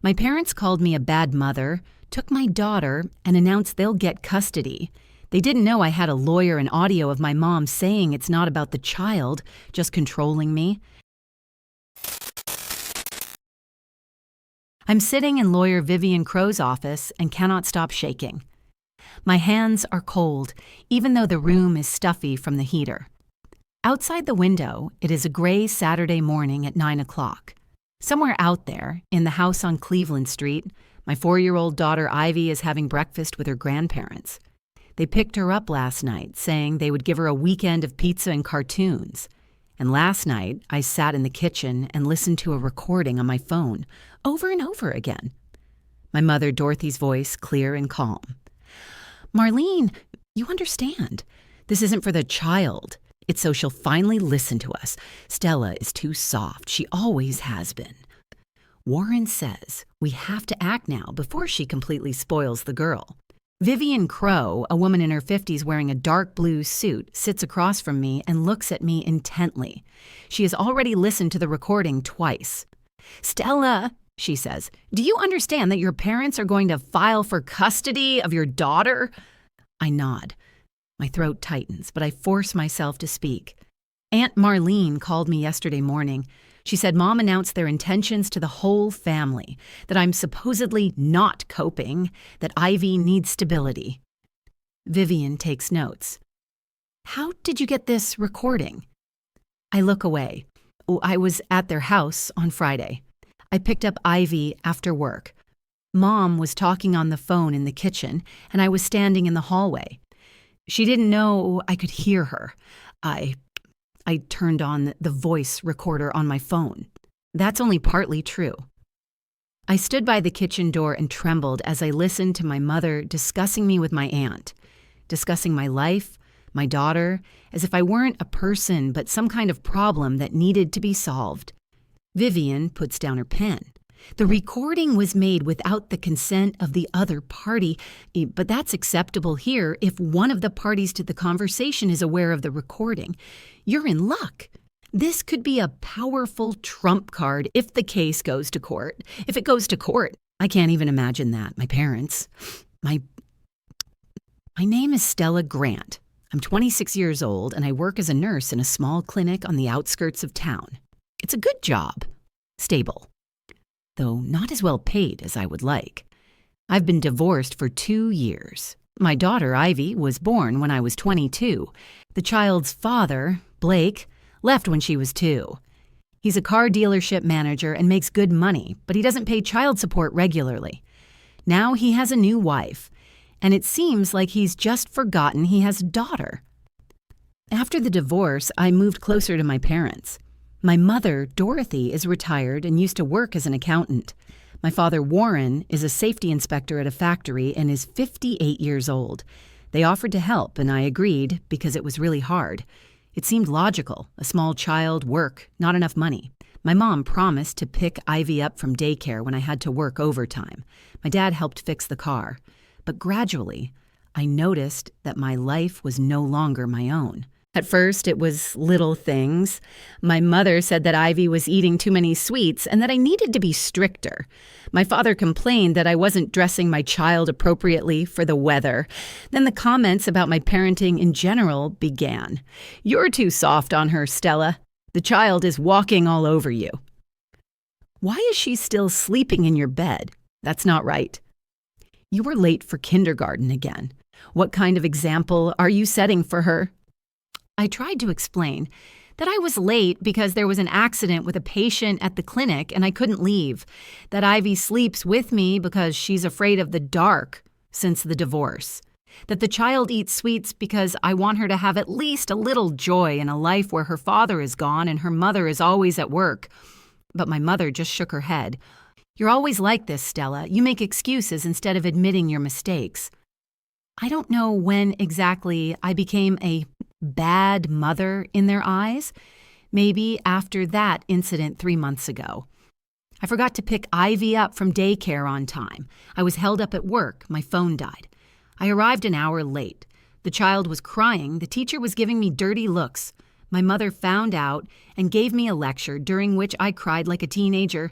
My parents called me a bad mother, took my daughter, and announced they'll get custody. They didn't know I had a lawyer and audio of my mom saying it's not about the child, just controlling me. I'm sitting in lawyer Vivian Crow's office and cannot stop shaking. My hands are cold, even though the room is stuffy from the heater. Outside the window, it is a gray Saturday morning at 9 o'clock. Somewhere out there, in the house on Cleveland Street, my 4-year-old daughter Ivy is having breakfast with her grandparents. They picked her up last night, saying they would give her a weekend of pizza and cartoons. And last night, I sat in the kitchen and listened to a recording on my phone, over and over again. My mother, Dorothy's voice, clear and calm. "Marlene, you understand. This isn't for the child. It's so she'll finally listen to us. Stella is too soft. She always has been. Warren says we have to act now before she completely spoils the girl." Vivian Crow, a woman in her 50s wearing a dark blue suit, sits across from me and looks at me intently. She has already listened to the recording twice. "Stella," she says, "do you understand that your parents are going to file for custody of your daughter?" I nod. My throat tightens, but I force myself to speak. "Aunt Marlene called me yesterday morning. She said Mom announced their intentions to the whole family, that I'm supposedly not coping, that Ivy needs stability." Vivian takes notes. "How did you get this recording?" I look away. I was at their house on Friday. I picked up Ivy after work. Mom was talking on the phone in the kitchen, and I was standing in the hallway. She didn't know I could hear her. I turned on the voice recorder on my phone. That's only partly true. I stood by the kitchen door and trembled as I listened to my mother discussing me with my aunt, discussing my life, my daughter, as if I weren't a person but some kind of problem that needed to be solved. Vivian puts down her pen. The recording was made without the consent of the other party, but that's acceptable here if one of the parties to the conversation is aware of the recording. You're in luck. This could be a powerful trump card if the case goes to court. If it goes to court, I can't even imagine that. My parents. My name is Stella Grant. I'm 26 years old and I work as a nurse in a small clinic on the outskirts of town. It's a good job. Stable. Though not as well paid as I would like. I've been divorced for 2 years. My daughter, Ivy, was born when I was 22. The child's father, Blake, left when she was 2. He's a car dealership manager and makes good money, but he doesn't pay child support regularly. Now he has a new wife, and it seems like he's just forgotten he has a daughter. After the divorce, I moved closer to my parents. My mother, Dorothy, is retired and used to work as an accountant. My father, Warren, is a safety inspector at a factory and is 58 years old. They offered to help, and I agreed because it was really hard. It seemed logical. A small child, work, not enough money. My mom promised to pick Ivy up from daycare when I had to work overtime. My dad helped fix the car. But gradually, I noticed that my life was no longer my own. At first, it was little things. My mother said that Ivy was eating too many sweets and that I needed to be stricter. My father complained that I wasn't dressing my child appropriately for the weather. Then the comments about my parenting in general began. "You're too soft on her, Stella. The child is walking all over you." "Why is she still sleeping in your bed? That's not right." "You were late for kindergarten again. What kind of example are you setting for her?" I tried to explain that I was late because there was an accident with a patient at the clinic and I couldn't leave, that Ivy sleeps with me because she's afraid of the dark since the divorce, that the child eats sweets because I want her to have at least a little joy in a life where her father is gone and her mother is always at work. But my mother just shook her head. "You're always like this, Stella. You make excuses instead of admitting your mistakes." I don't know when exactly I became a bad mother in their eyes. Maybe after that incident 3 months ago. I forgot to pick Ivy up from daycare on time. I was held up at work. My phone died. I arrived an hour late. The child was crying. The teacher was giving me dirty looks. My mother found out and gave me a lecture during which I cried like a teenager.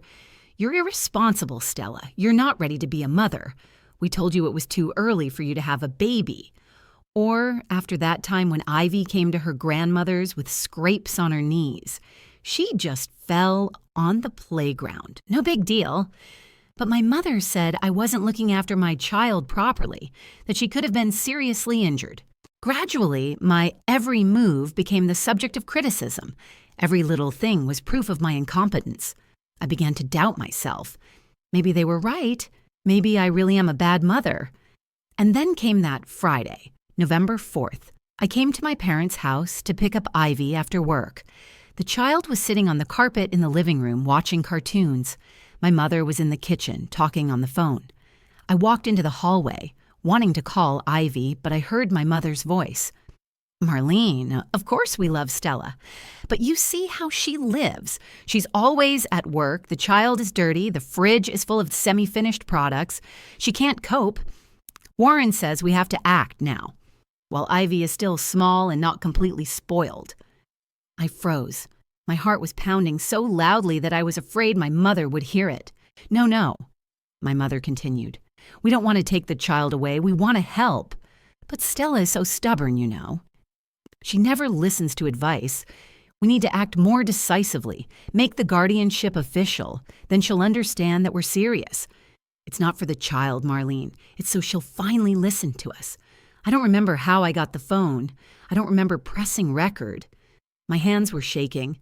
"You're irresponsible, Stella. You're not ready to be a mother. We told you it was too early for you to have a baby." Or after that time when Ivy came to her grandmother's with scrapes on her knees. She just fell on the playground. No big deal. But my mother said I wasn't looking after my child properly, that she could have been seriously injured. Gradually, my every move became the subject of criticism. Every little thing was proof of my incompetence. I began to doubt myself. Maybe they were right. Maybe I really am a bad mother. And then came that Friday, November 4th. I came to my parents' house to pick up Ivy after work. The child was sitting on the carpet in the living room watching cartoons. My mother was in the kitchen talking on the phone. I walked into the hallway, wanting to call Ivy, but I heard my mother's voice. "Marlene, of course we love Stella, but you see how she lives. She's always at work, the child is dirty, the fridge is full of semi-finished products. She can't cope. Warren says we have to act now, while Ivy is still small and not completely spoiled." I froze. My heart was pounding so loudly that I was afraid my mother would hear it. No, my mother continued. "We don't want to take the child away. We want to help. But Stella is so stubborn, you know. She never listens to advice. We need to act more decisively, make the guardianship official. Then she'll understand that we're serious. It's not for the child, Marlene. It's so she'll finally listen to us. I don't remember how I got the phone. I don't remember pressing record. My hands were shaking,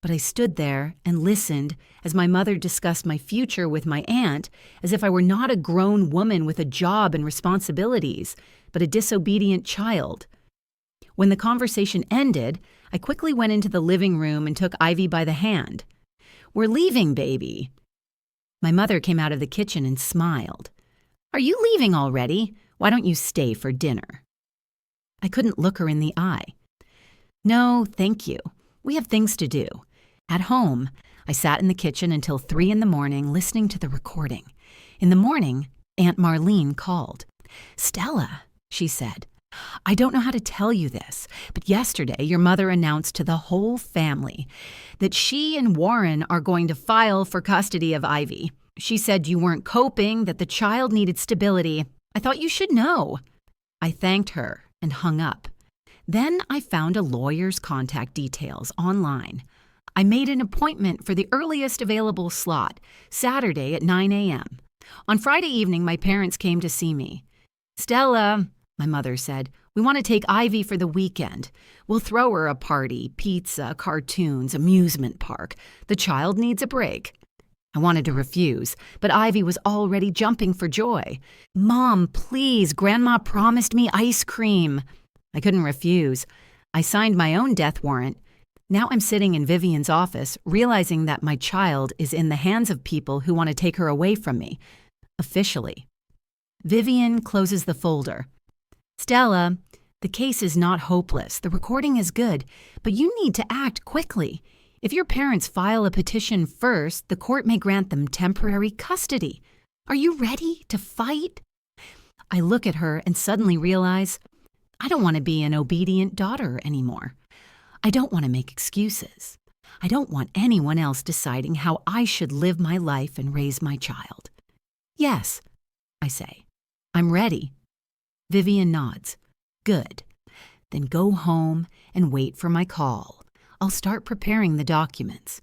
but I stood there and listened as my mother discussed my future with my aunt as if I were not a grown woman with a job and responsibilities, but a disobedient child. When the conversation ended, I quickly went into the living room and took Ivy by the hand. "We're leaving, baby." My mother came out of the kitchen and smiled. "Are you leaving already? Why don't you stay for dinner?" I couldn't look her in the eye. "No, thank you. We have things to do." At home, I sat in the kitchen until 3 a.m. listening to the recording. In the morning, Aunt Marlene called. "Stella," she said, "I don't know how to tell you this, but yesterday your mother announced to the whole family that she and Warren are going to file for custody of Ivy. She said you weren't coping, that the child needed stability. I thought you should know." I thanked her and hung up. Then I found a lawyer's contact details online. I made an appointment for the earliest available slot, Saturday at 9 a.m. On Friday evening, my parents came to see me. "Stella," my mother said, "we want to take Ivy for the weekend. We'll throw her a party, pizza, cartoons, amusement park. The child needs a break." I wanted to refuse, but Ivy was already jumping for joy. "Mom, please, Grandma promised me ice cream." I couldn't refuse. I signed my own death warrant. Now I'm sitting in Vivian's office, realizing that my child is in the hands of people who want to take her away from me. Officially. Vivian closes the folder. "Stella, the case is not hopeless. The recording is good, but you need to act quickly. If your parents file a petition first, the court may grant them temporary custody. Are you ready to fight?" I look at her and suddenly realize I don't want to be an obedient daughter anymore. I don't want to make excuses. I don't want anyone else deciding how I should live my life and raise my child. "Yes," I say. "I'm ready." Vivian nods. "Good. Then go home and wait for my call. I'll start preparing the documents.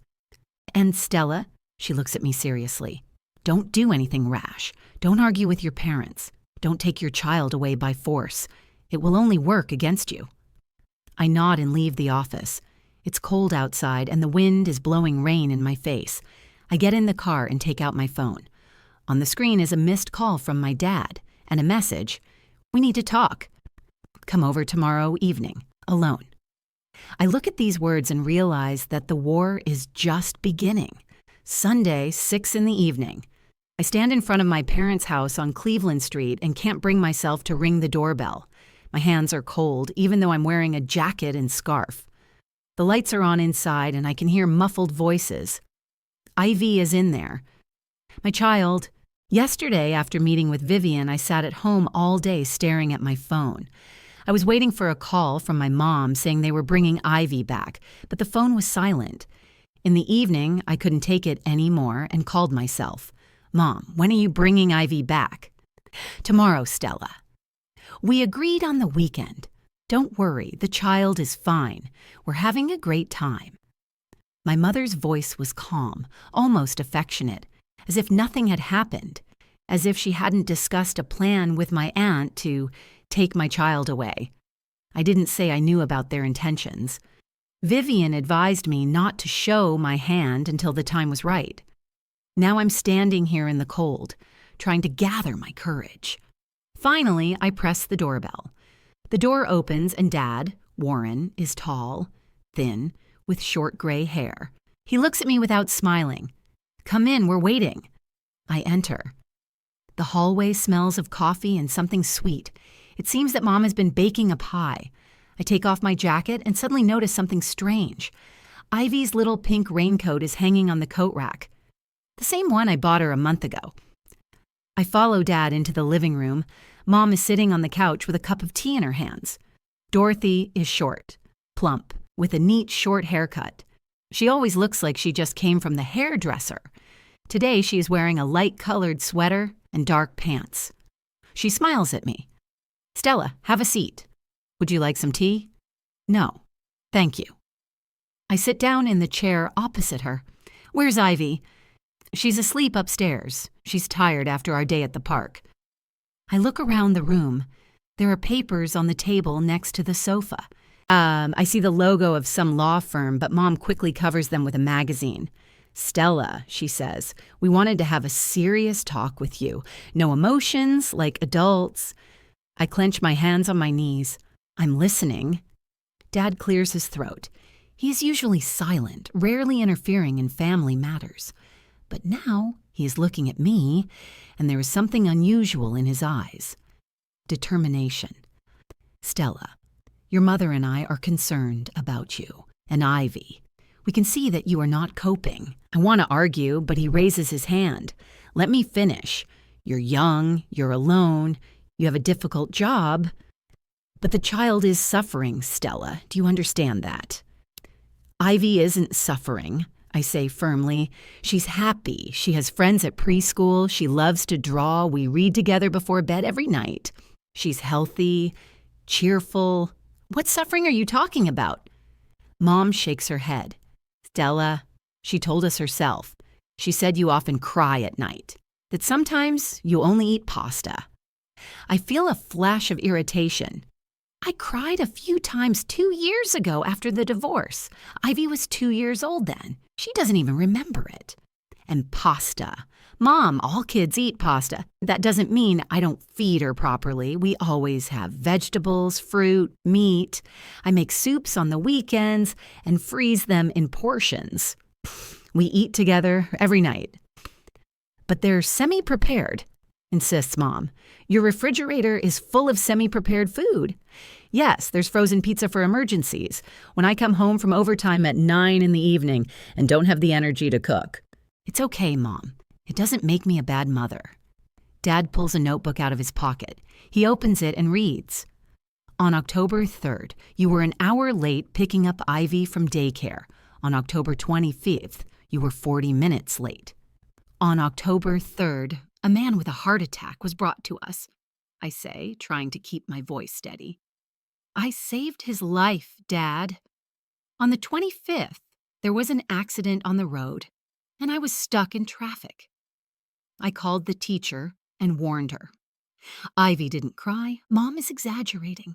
And Stella," she looks at me seriously, "don't do anything rash. Don't argue with your parents. Don't take your child away by force. It will only work against you." I nod and leave the office. It's cold outside and the wind is blowing rain in my face. I get in the car and take out my phone. On the screen is a missed call from my dad and a message, "We need to talk. Come over tomorrow evening, alone." I look at these words and realize that the war is just beginning. Sunday, 6 in the evening. I stand in front of my parents' house on Cleveland Street and can't bring myself to ring the doorbell. My hands are cold, even though I'm wearing a jacket and scarf. The lights are on inside and I can hear muffled voices. Ivy is in there. My child. Yesterday, after meeting with Vivian, I sat at home all day staring at my phone. I was waiting for a call from my mom saying they were bringing Ivy back, but the phone was silent. In the evening, I couldn't take it anymore and called myself. Mom, when are you bringing Ivy back? Tomorrow, Stella. We agreed on the weekend. Don't worry, the child is fine. We're having a great time. My mother's voice was calm, almost affectionate, as if nothing had happened, as if she hadn't discussed a plan with my aunt to take my child away. I didn't say I knew about their intentions. Vivian advised me not to show my hand until the time was right. Now I'm standing here in the cold, trying to gather my courage. Finally, I press the doorbell. The door opens and Dad, Warren, is tall, thin, with short gray hair. He looks at me without smiling. Come in, we're waiting. I enter. The hallway smells of coffee and something sweet. It seems that Mom has been baking a pie. I take off my jacket and suddenly notice something strange. Ivy's little pink raincoat is hanging on the coat rack. The same one I bought her a month ago. I follow Dad into the living room. Mom is sitting on the couch with a cup of tea in her hands. Dorothy is short, plump, with a neat short haircut. She always looks like she just came from the hairdresser. Today she is wearing a light-colored sweater and dark pants. She smiles at me. Stella, have a seat. Would you like some tea? No, thank you. I sit down in the chair opposite her. Where's Ivy? She's asleep upstairs. She's tired after our day at the park. I look around the room. There are papers on the table next to the sofa. I see the logo of some law firm, but Mom quickly covers them with a magazine. Stella, she says, we wanted to have a serious talk with you. No emotions, like adults. I clench my hands on my knees. I'm listening. Dad clears his throat. He is usually silent, rarely interfering in family matters. But now he is looking at me, and there is something unusual in his eyes. Determination. Stella, your mother and I are concerned about you and Ivy. We can see that you are not coping. I want to argue, but he raises his hand. Let me finish. You're young, you're alone, you have a difficult job. But the child is suffering, Stella. Do you understand that? Ivy isn't suffering, I say firmly. She's happy. She has friends at preschool. She loves to draw. We read together before bed every night. She's healthy, cheerful. What suffering are you talking about? Mom shakes her head. Stella, she told us herself. She said you often cry at night, that sometimes you only eat pasta. I feel a flash of irritation. I cried a few times 2 years ago after the divorce. Ivy was 2 years old then. She doesn't even remember it. And pasta. Mom, all kids eat pasta. That doesn't mean I don't feed her properly. We always have vegetables, fruit, meat. I make soups on the weekends and freeze them in portions. We eat together every night. But they're semi-prepared, insists Mom. Your refrigerator is full of semi-prepared food. Yes, there's frozen pizza for emergencies. When I come home from overtime at 9 in the evening and don't have the energy to cook. It's okay, Mom. It doesn't make me a bad mother. Dad pulls a notebook out of his pocket. He opens it and reads. On October 3rd, you were an hour late picking up Ivy from daycare. On October 25th, you were 40 minutes late. On October 3rd, a man with a heart attack was brought to us, I say, trying to keep my voice steady. I saved his life, Dad. On the 25th, there was an accident on the road, and I was stuck in traffic. I called the teacher and warned her. Ivy didn't cry. Mom is exaggerating.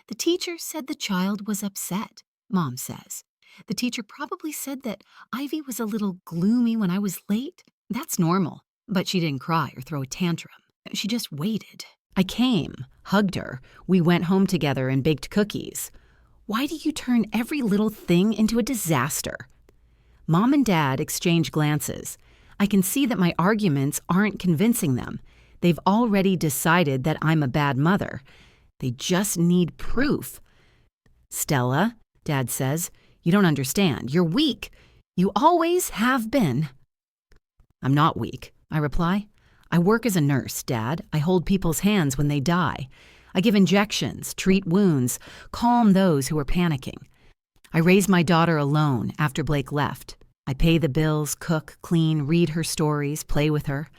The teacher said the child was upset, Mom says. The teacher probably said that Ivy was a little gloomy when I was late. That's normal. But she didn't cry or throw a tantrum. She just waited. I came, hugged her. We went home together and baked cookies. Why do you turn every little thing into a disaster? Mom and Dad exchange glances. I can see that my arguments aren't convincing them. They've already decided that I'm a bad mother. They just need proof. Stella, Dad says, you don't understand. You're weak. You always have been. I'm not weak, I reply. I work as a nurse, Dad. I hold people's hands when they die. I give injections, treat wounds, calm those who are panicking. I raised my daughter alone after Blake left. I pay the bills, cook, clean, read her stories, play with her.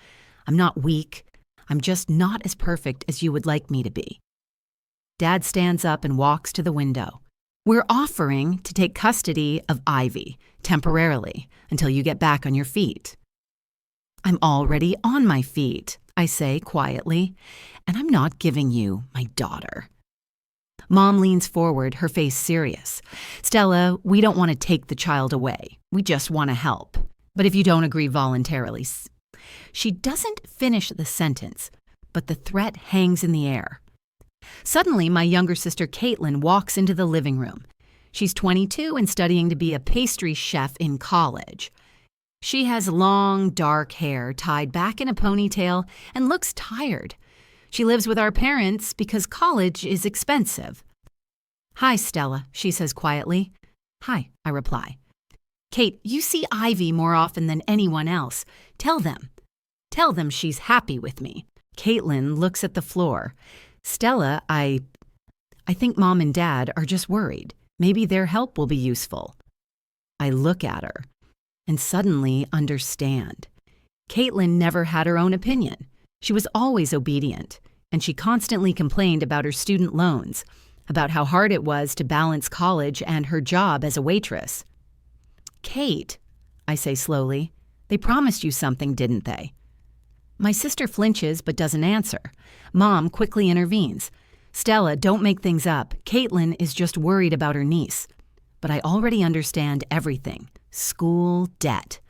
I'm not weak. I'm just not as perfect as you would like me to be. Dad stands up and walks to the window. We're offering to take custody of Ivy, temporarily, until you get back on your feet. I'm already on my feet, I say quietly, and I'm not giving you my daughter. Mom leans forward, her face serious. Stella, we don't want to take the child away. We just want to help. But if you don't agree voluntarily. She doesn't finish the sentence, but the threat hangs in the air. Suddenly, my younger sister Caitlin walks into the living room. She's 22 and studying to be a pastry chef in college. She has long, dark hair tied back in a ponytail and looks tired. She lives with our parents because college is expensive. Hi, Stella, she says quietly. Hi, I reply. Kate, you see Ivy more often than anyone else. Tell them. Tell them she's happy with me. Caitlin looks at the floor. Stella, I think Mom and Dad are just worried. Maybe their help will be useful. I look at her and suddenly understand. Caitlin never had her own opinion. She was always obedient, and she constantly complained about her student loans, about how hard it was to balance college and her job as a waitress. Kate, I say slowly, they promised you something, didn't they? My sister flinches but doesn't answer. Mom quickly intervenes. Stella, don't make things up. Caitlin is just worried about her niece. But I already understand everything. School debt.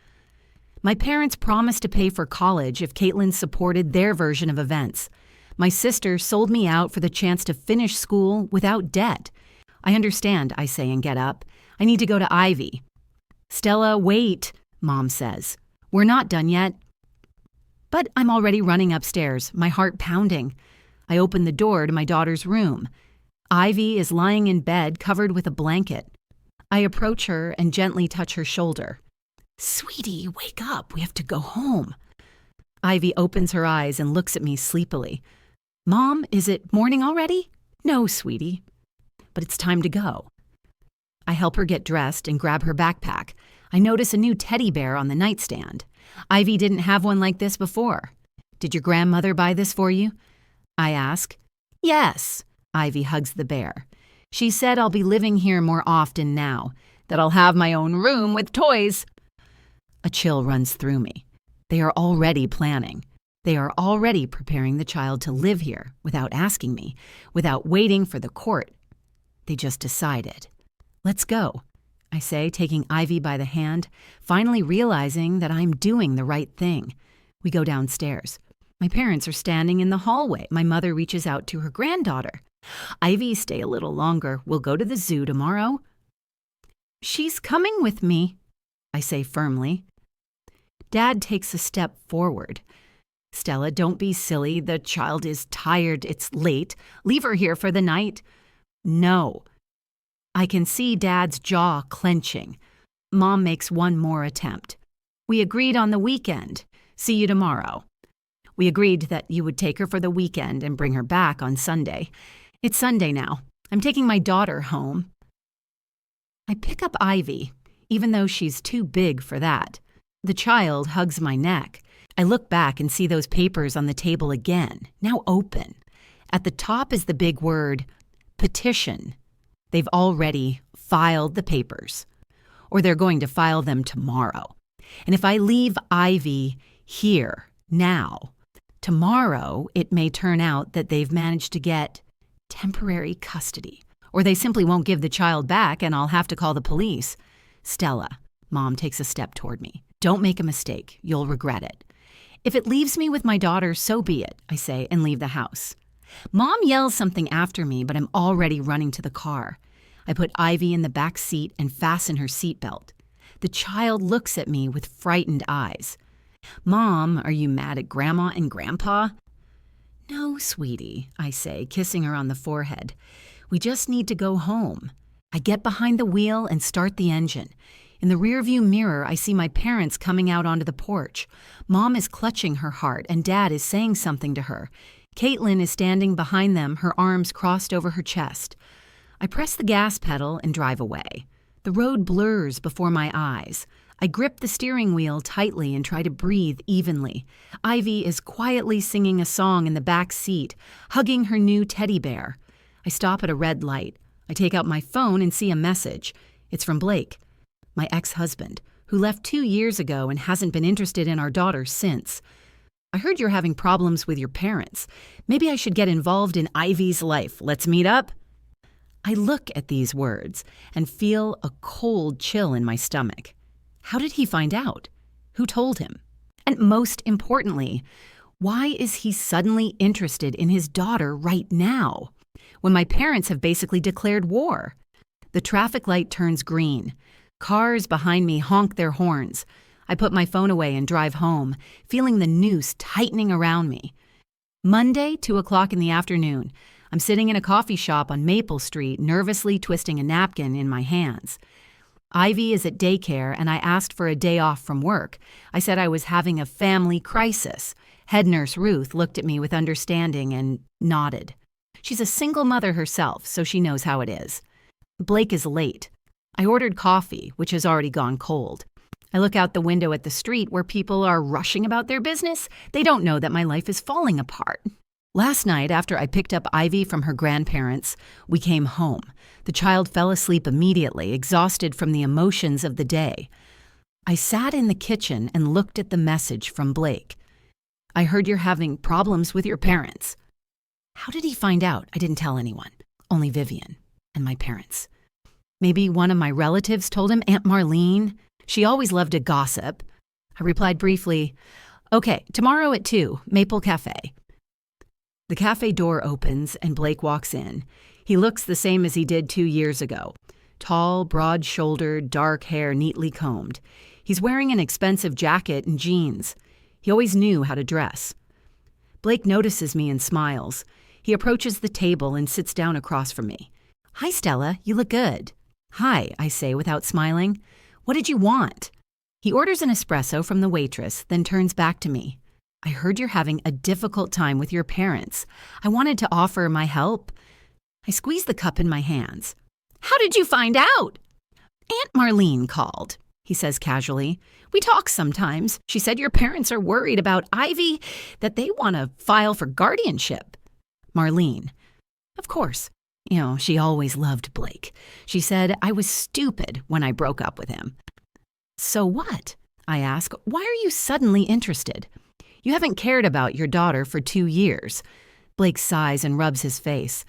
My parents promised to pay for college if Caitlin supported their version of events. My sister sold me out for the chance to finish school without debt. I understand, I say and get up. I need to go to Ivy. Stella, wait, Mom says. We're not done yet. But I'm already running upstairs, my heart pounding. I open the door to my daughter's room. Ivy is lying in bed covered with a blanket. I approach her and gently touch her shoulder. Sweetie, wake up. We have to go home. Ivy opens her eyes and looks at me sleepily. Mom, is it morning already? No, sweetie. But it's time to go. I help her get dressed and grab her backpack. I notice a new teddy bear on the nightstand. Ivy didn't have one like this before. Did your grandmother buy this for you? I ask. Yes. Ivy hugs the bear. She said I'll be living here more often now, that I'll have my own room with toys. A chill runs through me. They are already planning. They are already preparing the child to live here without asking me, without waiting for the court. They just decided. Let's go, I say, taking Ivy by the hand, finally realizing that I'm doing the right thing. We go downstairs. My parents are standing in the hallway. My mother reaches out to her granddaughter. Ivy, stay a little longer. We'll go to the zoo tomorrow. She's coming with me, I say firmly. Dad takes a step forward. Stella, don't be silly. The child is tired. It's late. Leave her here for the night. No. I can see Dad's jaw clenching. Mom makes one more attempt. We agreed on the weekend. See you tomorrow. We agreed that you would take her for the weekend and bring her back on Sunday. It's Sunday now. I'm taking my daughter home. I pick up Ivy, even though she's too big for that. The child hugs my neck. I look back and see those papers on the table again, now open. At the top is the big word, petition. They've already filed the papers, or they're going to file them tomorrow. And if I leave Ivy here, now, tomorrow it may turn out that they've managed to get temporary custody, or they simply won't give the child back and I'll have to call the police. Stella, Mom takes a step toward me. Don't make a mistake. You'll regret it. If it leaves me with my daughter, so be it, I say, and leave the house. Mom yells something after me, but I'm already running to the car. I put Ivy in the back seat and fasten her seatbelt. The child looks at me with frightened eyes. Mom, are you mad at Grandma and Grandpa? No, sweetie, I say, kissing her on the forehead. We just need to go home. I get behind the wheel and start the engine. In the rearview mirror, I see my parents coming out onto the porch. Mom is clutching her heart, and Dad is saying something to her. Caitlin is standing behind them, her arms crossed over her chest. I press the gas pedal and drive away. The road blurs before my eyes. I grip the steering wheel tightly and try to breathe evenly. Ivy is quietly singing a song in the back seat, hugging her new teddy bear. I stop at a red light. I take out my phone and see a message. It's from Blake, my ex-husband, who left 2 years ago and hasn't been interested in our daughter since. I heard you're having problems with your parents. Maybe I should get involved in Ivy's life. Let's meet up? I look at these words and feel a cold chill in my stomach. How did he find out? Who told him? And most importantly, why is he suddenly interested in his daughter right now, when my parents have basically declared war? The traffic light turns green. Cars behind me honk their horns. I put my phone away and drive home, feeling the noose tightening around me. Monday, 2 o'clock in the afternoon. I'm sitting in a coffee shop on Maple Street, nervously twisting a napkin in my hands. Ivy is at daycare, and I asked for a day off from work. I said I was having a family crisis. Head nurse Ruth looked at me with understanding and nodded. She's a single mother herself, so she knows how it is. Blake is late. I ordered coffee, which has already gone cold. I look out the window at the street where people are rushing about their business. They don't know that my life is falling apart. Last night, after I picked up Ivy from her grandparents, we came home. The child fell asleep immediately, exhausted from the emotions of the day. I sat in the kitchen and looked at the message from Blake. I heard you're having problems with your parents. How did he find out? I didn't tell anyone, only Vivian and my parents. Maybe one of my relatives told him, Aunt Marlene. She always loved to gossip. I replied briefly, okay, tomorrow at 2, Maple Cafe. The cafe door opens and Blake walks in. He looks the same as he did 2 years ago. Tall, broad-shouldered, dark hair neatly combed. He's wearing an expensive jacket and jeans. He always knew how to dress. Blake notices me and smiles. He approaches the table and sits down across from me. Hi, Stella, you look good. Hi, I say without smiling. What did you want? He orders an espresso from the waitress, then turns back to me. I heard you're having a difficult time with your parents. I wanted to offer my help. I squeeze the cup in my hands. How did you find out? Aunt Marlene called, he says casually. We talk sometimes. She said your parents are worried about Ivy, that they want to file for guardianship. Marlene. Of course. She always loved Blake. She said I was stupid when I broke up with him. So what? I ask. Why are you suddenly interested? You haven't cared about your daughter for 2 years. Blake sighs and rubs his face.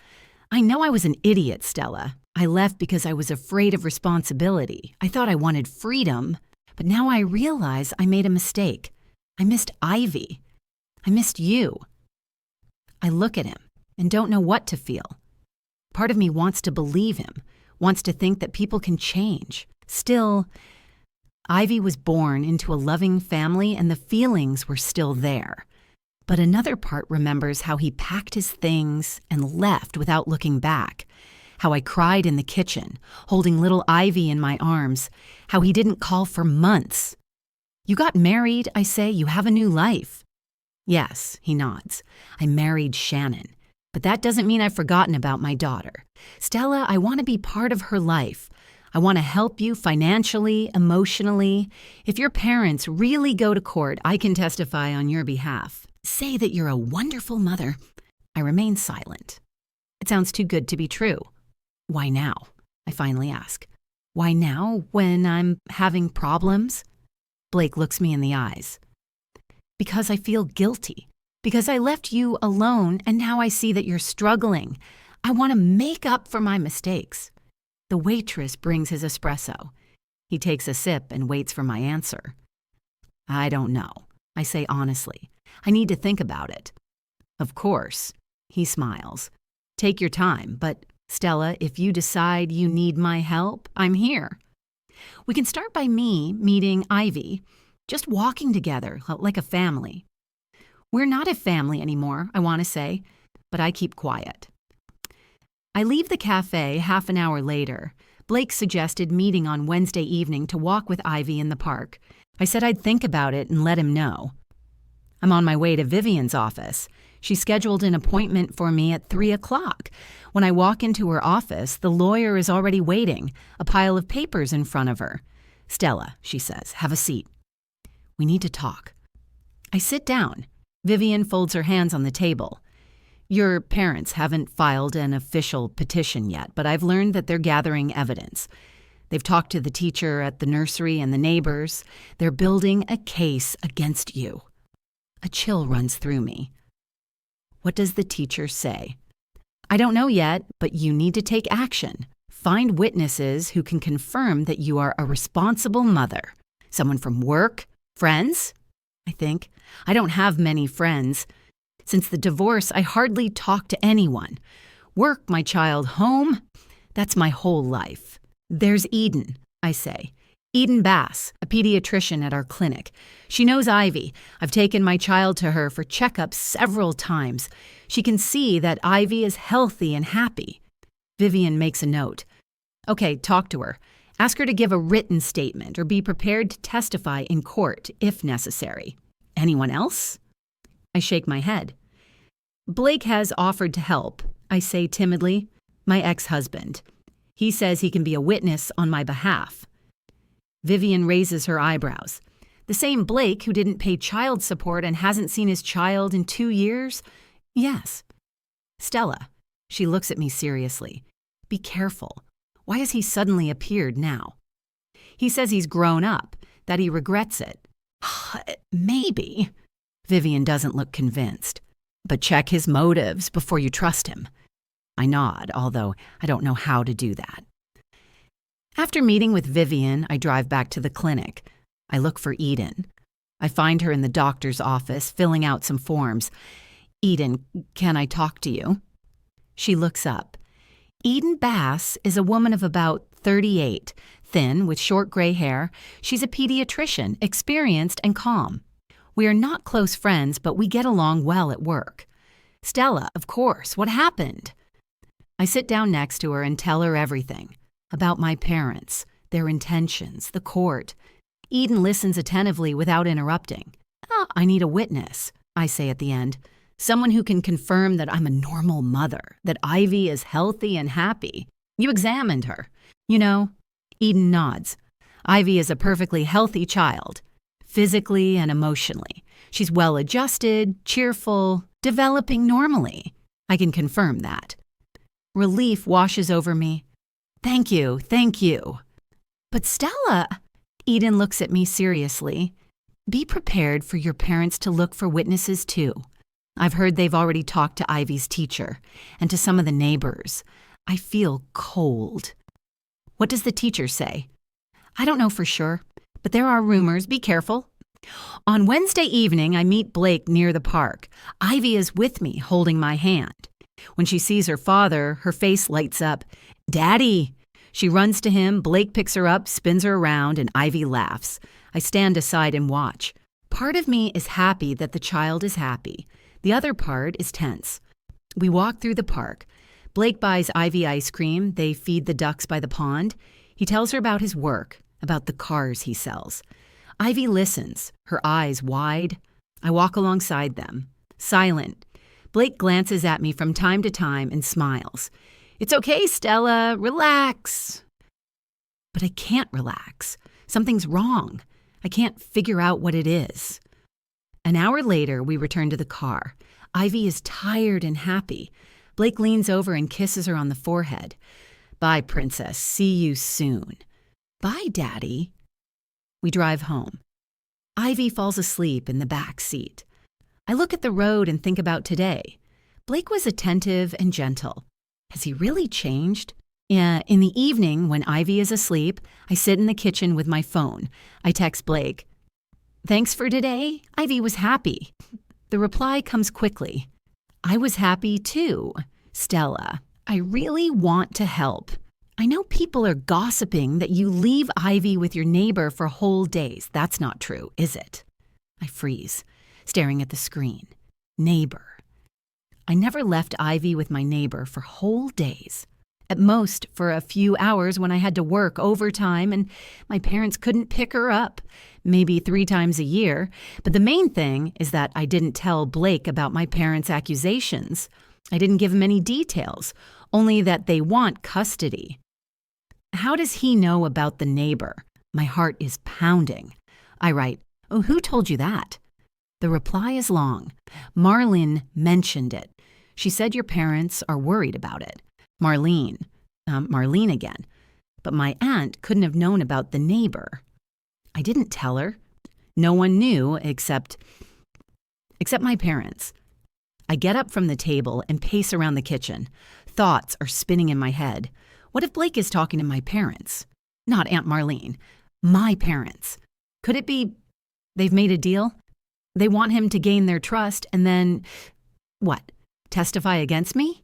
I know I was an idiot, Stella. I left because I was afraid of responsibility. I thought I wanted freedom, but now I realize I made a mistake. I missed Ivy. I missed you. I look at him and don't know what to feel. Part of me wants to believe him, wants to think that people can change. Still, Ivy was born into a loving family and the feelings were still there. But another part remembers how he packed his things and left without looking back. How I cried in the kitchen, holding little Ivy in my arms. How he didn't call for months. You got married, I say. You have a new life. Yes, he nods. I married Shannon. But that doesn't mean I've forgotten about my daughter. Stella, I want to be part of her life. I want to help you financially, emotionally. If your parents really go to court, I can testify on your behalf. Say that you're a wonderful mother. I remain silent. It sounds too good to be true. Why now? I finally ask. Why now, when I'm having problems? Blake looks me in the eyes. Because I feel guilty. Because I left you alone and now I see that you're struggling. I want to make up for my mistakes. The waitress brings his espresso. He takes a sip and waits for my answer. I don't know, I say honestly. I need to think about it. Of course, he smiles. Take your time, but Stella, if you decide you need my help, I'm here. We can start by me meeting Ivy, just walking together like a family. We're not a family anymore, I want to say, but I keep quiet. I leave the cafe half an hour later. Blake suggested meeting on Wednesday evening to walk with Ivy in the park. I said I'd think about it and let him know. I'm on my way to Vivian's office. She scheduled an appointment for me at 3 o'clock. When I walk into her office, the lawyer is already waiting, a pile of papers in front of her. "Stella," she says, "have a seat. We need to talk." I sit down. Vivian folds her hands on the table. "Your parents haven't filed an official petition yet, but I've learned that they're gathering evidence. They've talked to the teacher at the nursery and the neighbors. They're building a case against you." A chill runs through me. "What does the teacher say?" "I don't know yet, but you need to take action. Find witnesses who can confirm that you are a responsible mother. Someone from work? Friends?" I think. I don't have many friends. Since the divorce, I hardly talk to anyone. Work my child home? That's my whole life. "There's Eden," I say. "Eden Bass, a pediatrician at our clinic. She knows Ivy. I've taken my child to her for checkups several times. She can see that Ivy is healthy and happy." Vivian makes a note. "Okay, talk to her. Ask her to give a written statement or be prepared to testify in court if necessary. Anyone else?" I shake my head. "Blake has offered to help," I say timidly. "My ex-husband. He says he can be a witness on my behalf." Vivian raises her eyebrows. "The same Blake who didn't pay child support and hasn't seen his child in 2 years?" "Yes." "Stella," she looks at me seriously, "be careful. Why has he suddenly appeared now?" "He says he's grown up, that he regrets it." "Maybe." Vivian doesn't look convinced. "But check his motives before you trust him." I nod, although I don't know how to do that. After meeting with Vivian, I drive back to the clinic. I look for Eden. I find her in the doctor's office, filling out some forms. "Eden, can I talk to you?" She looks up. Eden Bass is a woman of about 38, thin, with short gray hair. She's a pediatrician, experienced and calm. We are not close friends, but we get along well at work. "Stella, of course, what happened?" I sit down next to her and tell her everything. About my parents, their intentions, the court. Eden listens attentively without interrupting. "I need a witness," I say at the end. "Someone who can confirm that I'm a normal mother, that Ivy is healthy and happy. You examined her." "You know," Eden nods. "Ivy is a perfectly healthy child, physically and emotionally. She's well-adjusted, cheerful, developing normally. I can confirm that." Relief washes over me. Thank you. "But Stella," Eden looks at me seriously. "Be prepared for your parents to look for witnesses too. I've heard they've already talked to Ivy's teacher and to some of the neighbors. I feel cold." "What does the teacher say?" "I don't know for sure, but there are rumors. Be careful." On Wednesday evening, I meet Blake near the park. Ivy is with me, holding my hand. When she sees her father, her face lights up. "Daddy!" She runs to him, Blake picks her up, spins her around, and Ivy laughs. I stand aside and watch. Part of me is happy that the child is happy. The other part is tense. We walk through the park. Blake buys Ivy ice cream. They feed the ducks by the pond. He tells her about his work, about the cars he sells. Ivy listens, her eyes wide. I walk alongside them, silent. Blake glances at me from time to time and smiles. "It's okay, Stella. Relax." But I can't relax. Something's wrong. I can't figure out what it is. An hour later, we return to the car. Ivy is tired and happy. Blake leans over and kisses her on the forehead. "Bye, princess. See you soon." "Bye, Daddy." We drive home. Ivy falls asleep in the back seat. I look at the road and think about today. Blake was attentive and gentle. Has he really changed? In the evening, when Ivy is asleep, I sit in the kitchen with my phone. I text Blake, "Thanks for today. Ivy was happy." The reply comes quickly. "I was happy too. Stella, I really want to help. I know people are gossiping that you leave Ivy with your neighbor for whole days. That's not true, is it?" I freeze, staring at the screen. Neighbor. I never left Ivy with my neighbor for whole days. at most for a few hours when I had to work overtime and my parents couldn't pick her up, maybe 3 times a year. But the main thing is that I didn't tell Blake about my parents' accusations. I didn't give him any details, only that they want custody. How does he know about the neighbor? My heart is pounding. I write, "Oh, who told you that?" The reply is long. Marlene mentioned it. She said your parents are worried about it. Marlene again. But my aunt couldn't have known about the neighbor. I didn't tell her. No one knew except my parents. I get up from the table and pace around the kitchen. Thoughts are spinning in my head. What if Blake is talking to my parents? Not Aunt Marlene. My parents. Could it be they've made a deal? They want him to gain their trust and then, what, testify against me?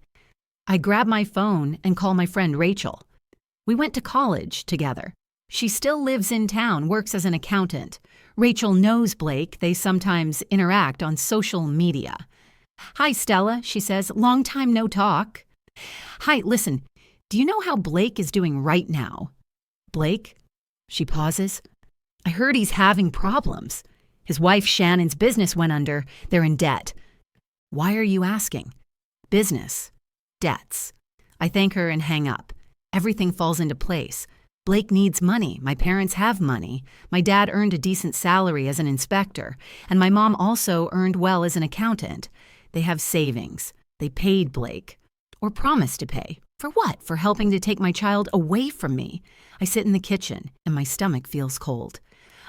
I grab my phone and call my friend Rachel. We went to college together. She still lives in town, works as an accountant. Rachel knows Blake. They sometimes interact on social media. "Hi, Stella," she says. "Long time no talk." "Hi, listen, do you know how Blake is doing right now?" "Blake?" She pauses. "I heard he's having problems. His wife Shannon's business went under. They're in debt." "Why are you asking?" "Business. Debts." I thank her and hang up. Everything falls into place. Blake needs money. My parents have money. My dad earned a decent salary as an inspector, and my mom also earned well as an accountant. They have savings. They paid Blake. Or promised to pay. For what? For helping to take my child away from me. I sit in the kitchen, and my stomach feels cold.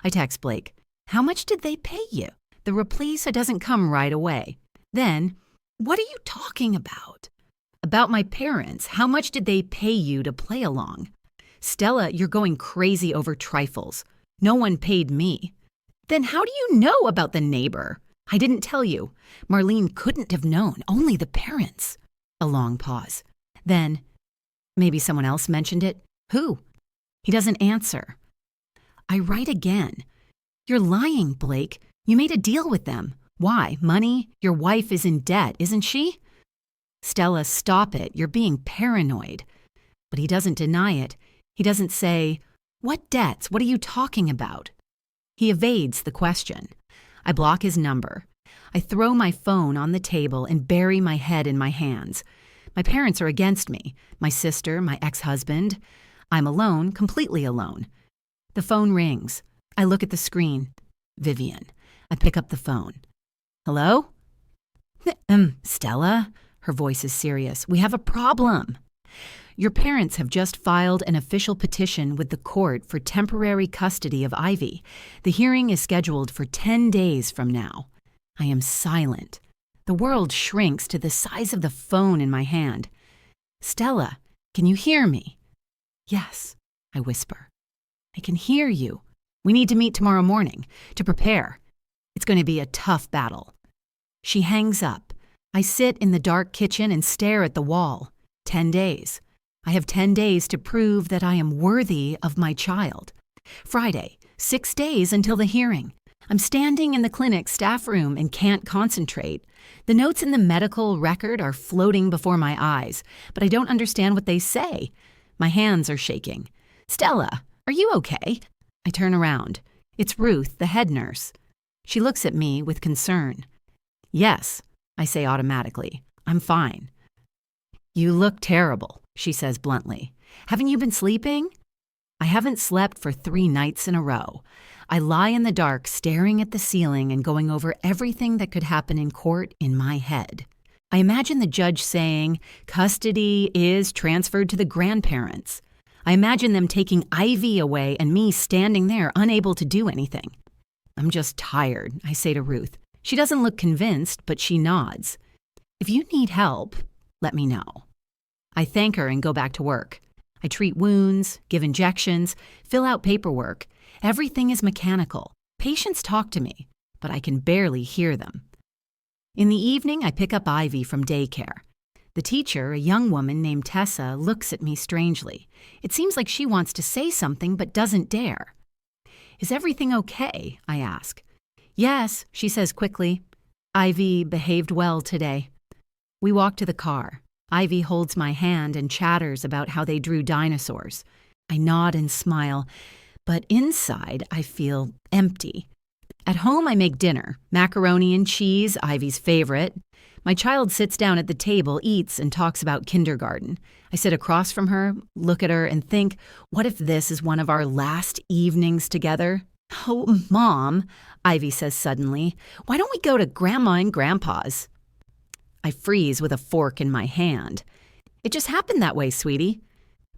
I text Blake, "How much did they pay you?" The reply doesn't come right away. Then, "What are you talking about?" "About my parents. How much did they pay you to play along?" "Stella, you're going crazy over trifles. No one paid me." "Then how do you know about the neighbor?" "I didn't tell you. Marlene couldn't have known. Only the parents." A long pause. Then, "Maybe someone else mentioned it." "Who?" He doesn't answer. I write again. "You're lying, Blake. You made a deal with them. Why? Money? Your wife is in debt, isn't she?" "Stella, stop it. You're being paranoid." But he doesn't deny it. He doesn't say, "What debts? What are you talking about?" He evades the question. I block his number. I throw my phone on the table and bury my head in my hands. My parents are against me. My sister, my ex-husband. I'm alone, completely alone. The phone rings. I look at the screen. Vivian. I pick up the phone. "Hello?" "Stella?" Her voice is serious. "We have a problem. Your parents have just filed an official petition with the court for temporary custody of Ivy. The hearing is scheduled for 10 days from now." I am silent. The world shrinks to the size of the phone in my hand. "Stella, can you hear me?" "Yes," I whisper. "I can hear you. We need to meet tomorrow morning to prepare. It's going to be a tough battle." She hangs up. I sit in the dark kitchen and stare at the wall. 10 days. I have 10 days to prove that I am worthy of my child. Friday, 6 days until the hearing. I'm standing in the clinic staff room and can't concentrate. The notes in the medical record are floating before my eyes, but I don't understand what they say. My hands are shaking. "Stella, are you okay?" I turn around. It's Ruth, the head nurse. She looks at me with concern. "Yes," I say automatically. "I'm fine." "You look terrible," she says bluntly. "Haven't you been sleeping?" I haven't slept for 3 nights in a row. I lie in the dark staring at the ceiling and going over everything that could happen in court in my head. I imagine the judge saying, "Custody is transferred to the grandparents." I imagine them taking Ivy away and me standing there unable to do anything. "I'm just tired," I say to Ruth. She doesn't look convinced, but she nods. "If you need help, let me know." I thank her and go back to work. I treat wounds, give injections, fill out paperwork. Everything is mechanical. Patients talk to me, but I can barely hear them. In the evening, I pick up Ivy from daycare. The teacher, a young woman named Tessa, looks at me strangely. It seems like she wants to say something but doesn't dare. "Is everything okay?" I ask. "Yes," she says quickly. "Ivy behaved well today." We walk to the car. Ivy holds my hand and chatters about how they drew dinosaurs. I nod and smile, but inside I feel empty. At home I make dinner, macaroni and cheese, Ivy's favorite. My child sits down at the table, eats, and talks about kindergarten. I sit across from her, look at her, and think, what if this is one of our last evenings together? Oh, Mom, Ivy says suddenly, why don't we go to Grandma and Grandpa's? I freeze with a fork in my hand. It just happened that way, sweetie.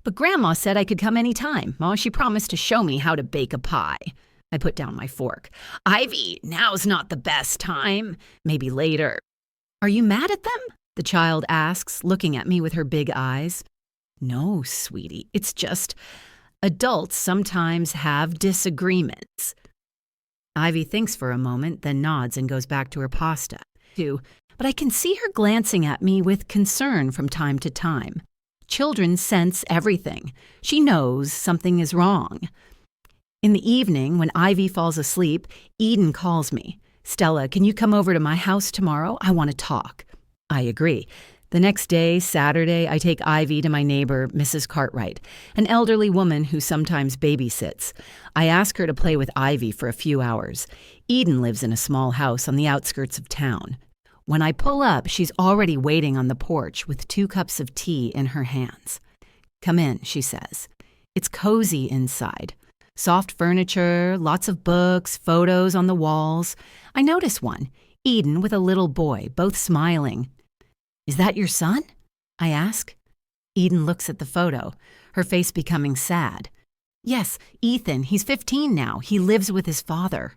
But Grandma said I could come any time. Oh, she promised to show me how to bake a pie. I put down my fork. Ivy, now's not the best time. Maybe later. Are you mad at them? The child asks, looking at me with her big eyes. No, sweetie, it's just adults sometimes have disagreements. Ivy thinks for a moment, then nods and goes back to her pasta. But I can see her glancing at me with concern from time to time. Children sense everything. She knows something is wrong. In the evening, when Ivy falls asleep, Eden calls me. Stella, can you come over to my house tomorrow? I want to talk. I agree. The next day, Saturday, I take Ivy to my neighbor, Mrs. Cartwright, an elderly woman who sometimes babysits. I ask her to play with Ivy for a few hours. Eden lives in a small house on the outskirts of town. When I pull up, she's already waiting on the porch with 2 cups of tea in her hands. Come in, she says. It's cozy inside. Soft furniture, lots of books, photos on the walls. I notice one, Eden with a little boy, both smiling. Is that your son? I ask. Eden looks at the photo, her face becoming sad. Yes, Ethan, he's 15 now. He lives with his father.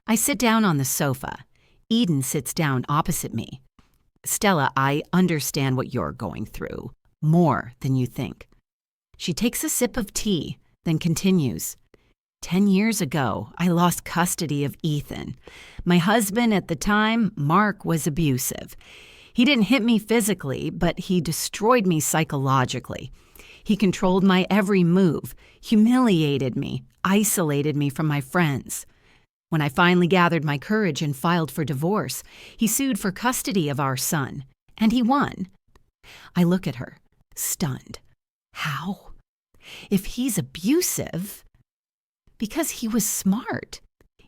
I sit down on the sofa. Eden sits down opposite me. Stella, I understand what you're going through, more than you think. She takes a sip of tea, then continues. 10 years ago, I lost custody of Ethan. My husband at the time, Mark, was abusive. He didn't hit me physically, but he destroyed me psychologically. He controlled my every move, humiliated me, isolated me from my friends. When I finally gathered my courage and filed for divorce, he sued for custody of our son, and he won. I look at her, stunned. How? If he's abusive? Because he was smart,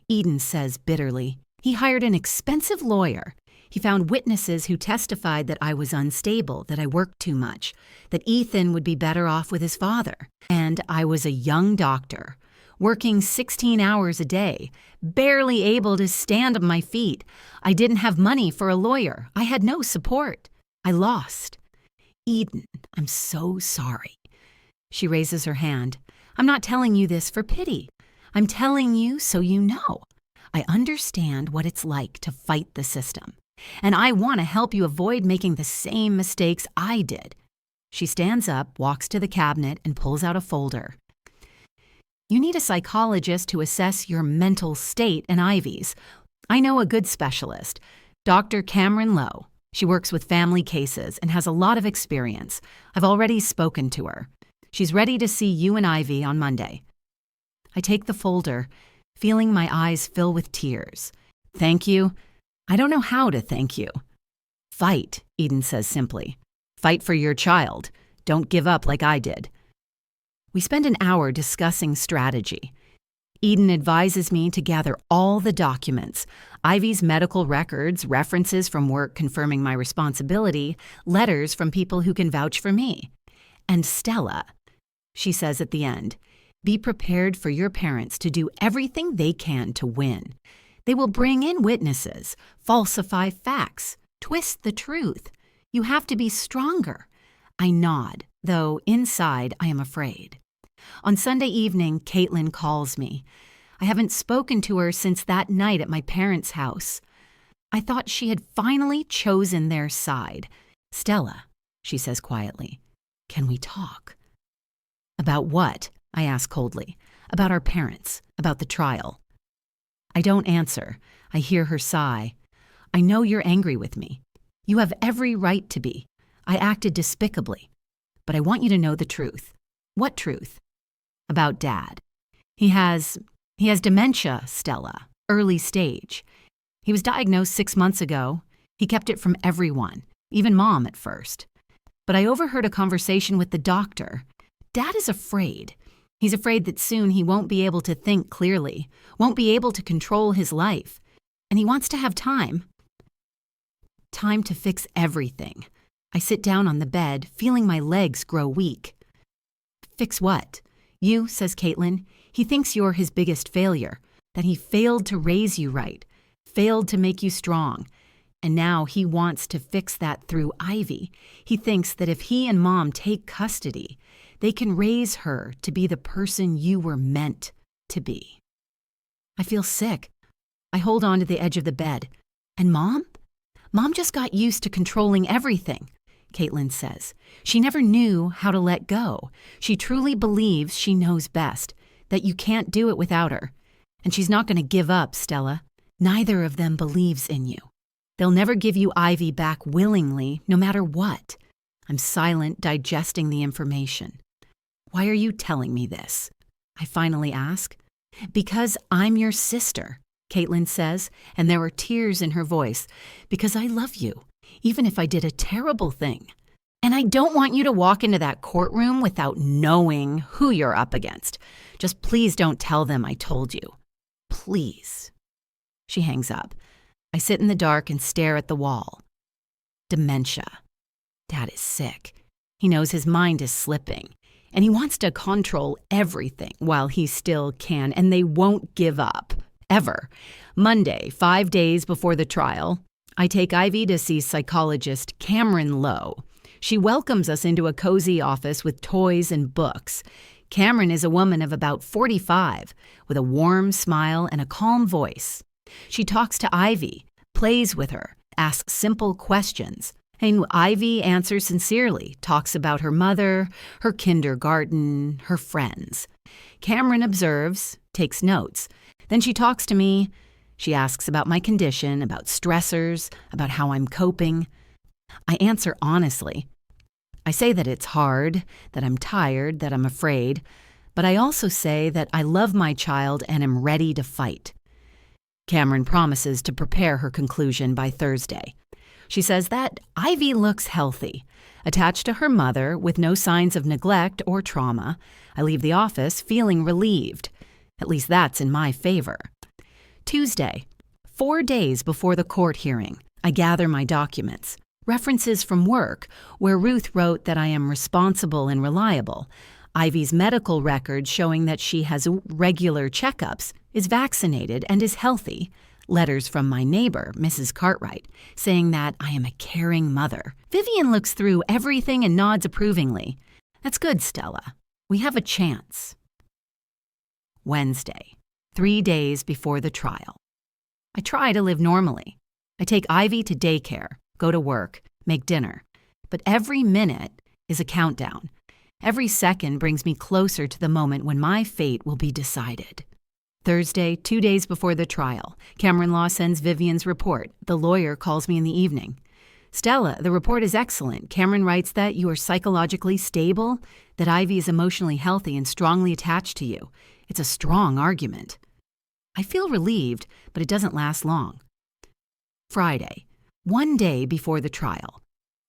Eden says bitterly. He hired an expensive lawyer. He found witnesses who testified that I was unstable, that I worked too much, that Ethan would be better off with his father. And I was a young doctor, working 16 hours a day, barely able to stand on my feet. I didn't have money for a lawyer. I had no support. I lost. Eden, I'm so sorry. She raises her hand. I'm not telling you this for pity. I'm telling you so you know. I understand what it's like to fight the system, and I want to help you avoid making the same mistakes I did. She stands up, walks to the cabinet, and pulls out a folder. You need a psychologist to assess your mental state and Ivy's. I know a good specialist, Dr. Cameron Lowe. She works with family cases and has a lot of experience. I've already spoken to her. She's ready to see you and Ivy on Monday. I take the folder, feeling my eyes fill with tears. Thank you. I don't know how to thank you. Fight, Eden says simply. Fight for your child. Don't give up like I did. We spend an hour discussing strategy. Eden advises me to gather all the documents, Ivy's medical records, references from work confirming my responsibility, letters from people who can vouch for me. And Stella, she says at the end, be prepared for your parents to do everything they can to win. They will bring in witnesses, falsify facts, twist the truth. You have to be stronger. I nod, though inside I am afraid. On Sunday evening, Caitlin calls me. I haven't spoken to her since that night at my parents' house. I thought she had finally chosen their side. Stella, she says quietly, can we talk? About what? I ask coldly. About our parents, about the trial. I don't answer. I hear her sigh. I know you're angry with me. You have every right to be. I acted despicably. But I want you to know the truth. What truth? About Dad. He has dementia, Stella, early stage. He was diagnosed 6 months ago. He kept it from everyone, even Mom at first. but I overheard a conversation with the doctor. Dad is afraid. He's afraid that soon he won't be able to think clearly, won't be able to control his life, and he wants to have time. Time to fix everything. I sit down on the bed, feeling my legs grow weak. Fix what? You, says Caitlin. He thinks you're his biggest failure, that he failed to raise you right, failed to make you strong. And now he wants to fix that through Ivy. He thinks that if he and Mom take custody, they can raise her to be the person you were meant to be. I feel sick. I hold on to the edge of the bed. And Mom? Mom just got used to controlling everything, Caitlin says. She never knew how to let go. She truly believes she knows best, that you can't do it without her. And she's not going to give up, Stella. Neither of them believes in you. They'll never give you Ivy back willingly, no matter what. I'm silent, digesting the information. Why are you telling me this? I finally ask. Because I'm your sister, Caitlin says, and there are tears in her voice. Because I love you, even if I did a terrible thing. And I don't want you to walk into that courtroom without knowing who you're up against. Just please don't tell them I told you. Please. She hangs up. I sit in the dark and stare at the wall. Dementia. Dad is sick. He knows his mind is slipping, and he wants to control everything while he still can, and they won't give up, ever. Monday, 5 days before the trial, I take Ivy to see psychologist Cameron Lowe. She welcomes us into a cozy office with toys and books. Cameron is a woman of about 45, with a warm smile and a calm voice. She talks to Ivy, plays with her, asks simple questions. And Ivy answers sincerely, talks about her mother, her kindergarten, her friends. Cameron observes, takes notes. Then she talks to me. She asks about my condition, about stressors, about how I'm coping. I answer honestly. I say that it's hard, that I'm tired, that I'm afraid, but I also say that I love my child and am ready to fight. Cameron promises to prepare her conclusion by Thursday. She says that Ivy looks healthy, attached to her mother with no signs of neglect or trauma. I leave the office feeling relieved. At least that's in my favor. Tuesday, 4 days before the court hearing, I gather my documents. References from work, where Ruth wrote that I am responsible and reliable. Ivy's medical record showing that she has regular checkups, is vaccinated, and is healthy. Letters from my neighbor, Mrs. Cartwright, saying that I am a caring mother. Vivian looks through everything and nods approvingly. That's good, Stella. We have a chance. Wednesday, 3 days before the trial. I try to live normally. I take Ivy to daycare, go to work, make dinner. But every minute is a countdown. Every second brings me closer to the moment when my fate will be decided. Thursday, 2 days before the trial, Cameron Law sends Vivian's report. The lawyer calls me in the evening. Stella, the report is excellent. Cameron writes that you are psychologically stable, that Ivy is emotionally healthy and strongly attached to you. It's a strong argument. I feel relieved, but it doesn't last long. Friday, 1 day before the trial.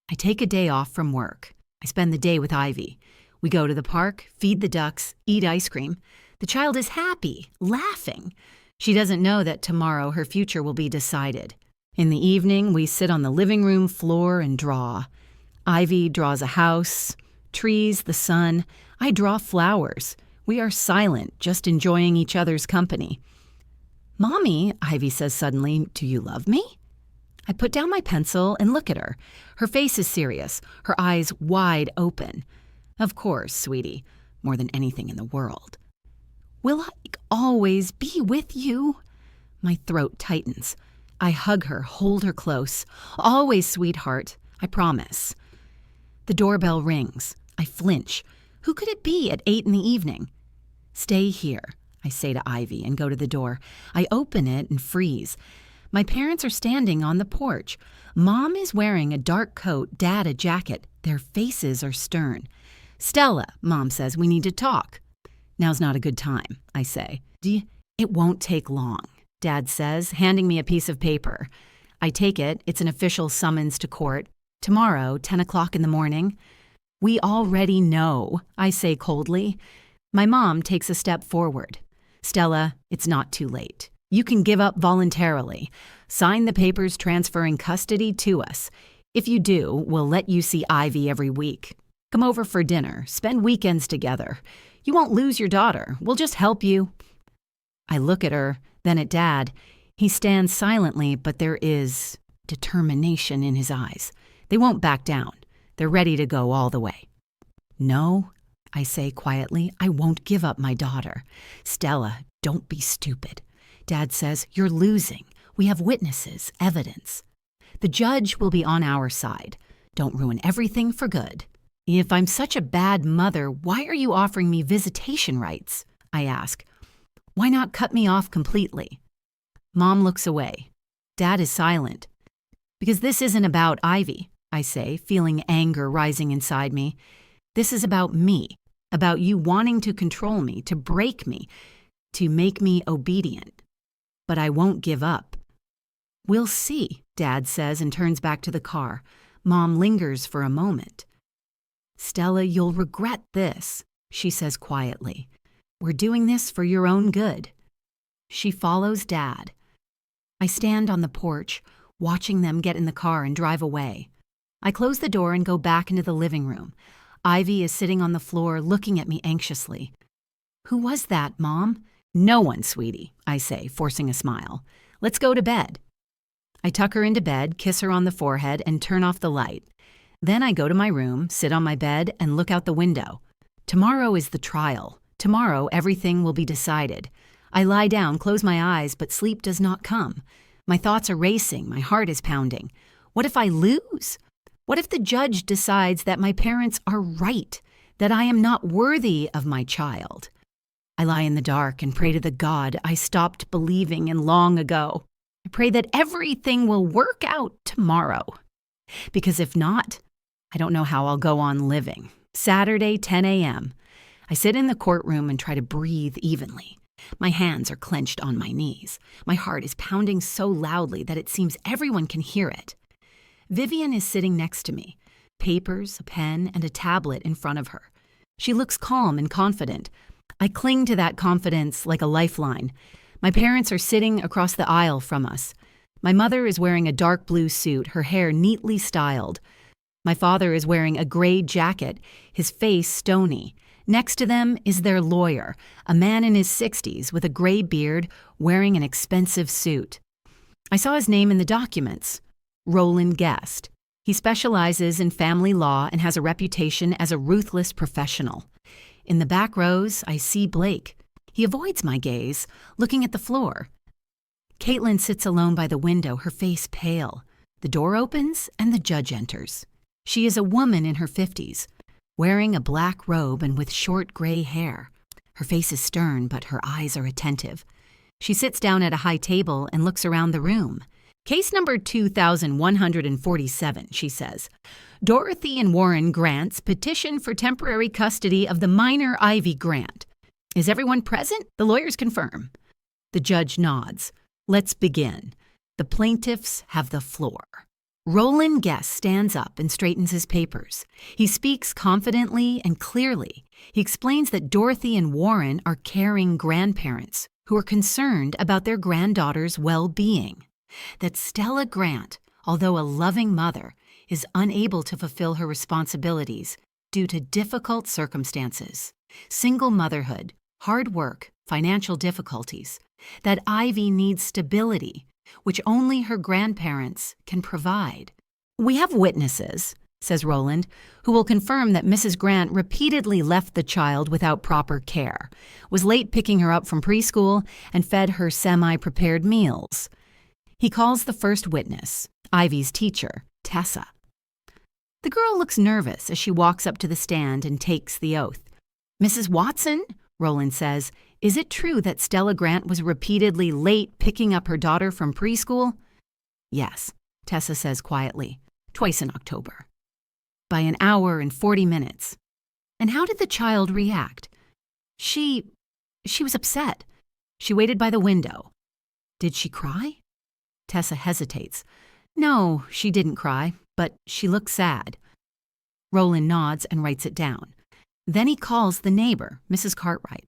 I take a day off from work. I spend the day with Ivy. We go to the park, feed the ducks, eat ice cream. The child is happy, laughing. She doesn't know that tomorrow her future will be decided. In the evening, we sit on the living room floor and draw. Ivy draws a house, trees, the sun. I draw flowers. We are silent, just enjoying each other's company. Mommy, Ivy says suddenly, do you love me? I put down my pencil and look at her. Her face is serious, her eyes wide open. Of course, sweetie, more than anything in the world. Will I always be with you? My throat tightens. I hug her, hold her close. Always, sweetheart, I promise. The doorbell rings. I flinch. Who could it be at 8 p.m? Stay here, I say to Ivy and go to the door. I open it and freeze. My parents are standing on the porch. Mom is wearing a dark coat, Dad a jacket. Their faces are stern. Stella, Mom says, we need to talk. Now's not a good time, I say. It won't take long, Dad says, handing me a piece of paper. I take it. It's an official summons to court. Tomorrow, 10 o'clock in the morning. We already know, I say coldly. My mom takes a step forward. Stella, it's not too late. You can give up voluntarily. Sign the papers transferring custody to us. If you do, we'll let you see Ivy every week. Come over for dinner. Spend weekends together. You won't lose your daughter. We'll just help you. I look at her, then at Dad. He stands silently, but there is determination in his eyes. They won't back down. They're ready to go all the way. No, I say quietly, I won't give up my daughter. Stella, don't be stupid. Dad says, you're losing. We have witnesses, evidence. The judge will be on our side. Don't ruin everything for good. If I'm such a bad mother, why are you offering me visitation rights? I ask. Why not cut me off completely? Mom looks away. Dad is silent. Because this isn't about Ivy, I say, feeling anger rising inside me. This is about me, about you wanting to control me, to break me, to make me obedient. But I won't give up. We'll see, Dad says and turns back to the car. Mom lingers for a moment. Stella, you'll regret this, she says quietly. We're doing this for your own good. She follows Dad. I stand on the porch, watching them get in the car and drive away. I close the door and go back into the living room. Ivy is sitting on the floor looking at me anxiously. Who was that, Mom? No one, sweetie, I say, forcing a smile. Let's go to bed. I tuck her into bed, kiss her on the forehead, and turn off the light. Then I go to my room, sit on my bed, and look out the window. Tomorrow is the trial. Tomorrow everything will be decided. I lie down, close my eyes, but sleep does not come. My thoughts are racing, my heart is pounding. What if I lose? What if the judge decides that my parents are right, that I am not worthy of my child? I lie in the dark and pray to the God I stopped believing in long ago. I pray that everything will work out tomorrow. Because if not, I don't know how I'll go on living. Saturday, 10 a.m. I sit in the courtroom and try to breathe evenly. My hands are clenched on my knees. My heart is pounding so loudly that it seems everyone can hear it. Vivian is sitting next to me, papers, a pen, and a tablet in front of her. She looks calm and confident. I cling to that confidence like a lifeline. My parents are sitting across the aisle from us. My mother is wearing a dark blue suit, her hair neatly styled. My father is wearing a gray jacket, his face stony. Next to them is their lawyer, a man in his 60s with a gray beard, wearing an expensive suit. I saw his name in the documents, Roland Guest. He specializes in family law and has a reputation as a ruthless professional. In the back rows, I see Blake. He avoids my gaze, looking at the floor. Caitlin sits alone by the window, her face pale. The door opens and the judge enters. She is a woman in her 50s, wearing a black robe and with short gray hair. Her face is stern, but her eyes are attentive. She sits down at a high table and looks around the room. Case number 2147, she says. Dorothy and Warren Grant's petition for temporary custody of the minor Ivy Grant. Is everyone present? The lawyers confirm. The judge nods. Let's begin. The plaintiffs have the floor. Roland Guest stands up and straightens his papers. He speaks confidently and clearly. He explains that Dorothy and Warren are caring grandparents who are concerned about their granddaughter's well-being. That Stella Grant, although a loving mother, is unable to fulfill her responsibilities due to difficult circumstances, single motherhood, hard work, financial difficulties. That Ivy needs stability, which only her grandparents can provide. We have witnesses, says Roland, who will confirm that Mrs. Grant repeatedly left the child without proper care, was late picking her up from preschool, and fed her semi-prepared meals. He calls the first witness, Ivy's teacher, Tessa. The girl looks nervous as she walks up to the stand and takes the oath. Mrs. Watson, Roland says, is it true that Stella Grant was repeatedly late picking up her daughter from preschool? Yes, Tessa says quietly, twice in October. By an hour and 40 minutes. And how did the child react? She was upset. She waited by the window. Did she cry? Tessa hesitates. No, she didn't cry, but she looks sad. Roland nods and writes it down. Then he calls the neighbor, Mrs. Cartwright.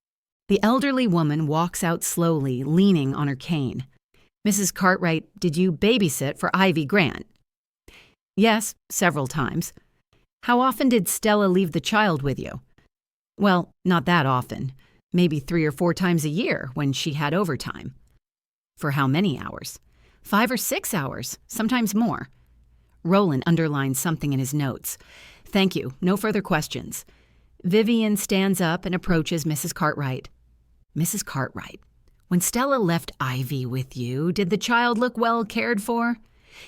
The elderly woman walks out slowly, leaning on her cane. Mrs. Cartwright, did you babysit for Ivy Grant? Yes, several times. How often did Stella leave the child with you? Well, not that often. Maybe 3 or 4 times a year when she had overtime. For how many hours? 5 or 6 hours, sometimes more. Roland underlines something in his notes. Thank you, no further questions. Vivian stands up and approaches Mrs. Cartwright. Mrs. Cartwright, when Stella left Ivy with you, did the child look well cared for?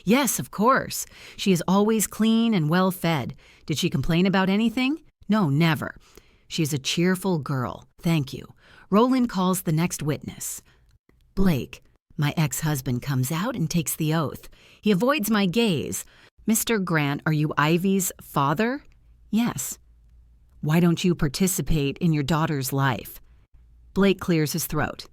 Yes, of course. She is always clean and well fed. Did she complain about anything? No, never. She is a cheerful girl. Thank you. Roland calls the next witness. Blake, my ex-husband, comes out and takes the oath. He avoids my gaze. Mr. Grant, are you Ivy's father? Yes. Why don't you participate in your daughter's life? Blake clears his throat.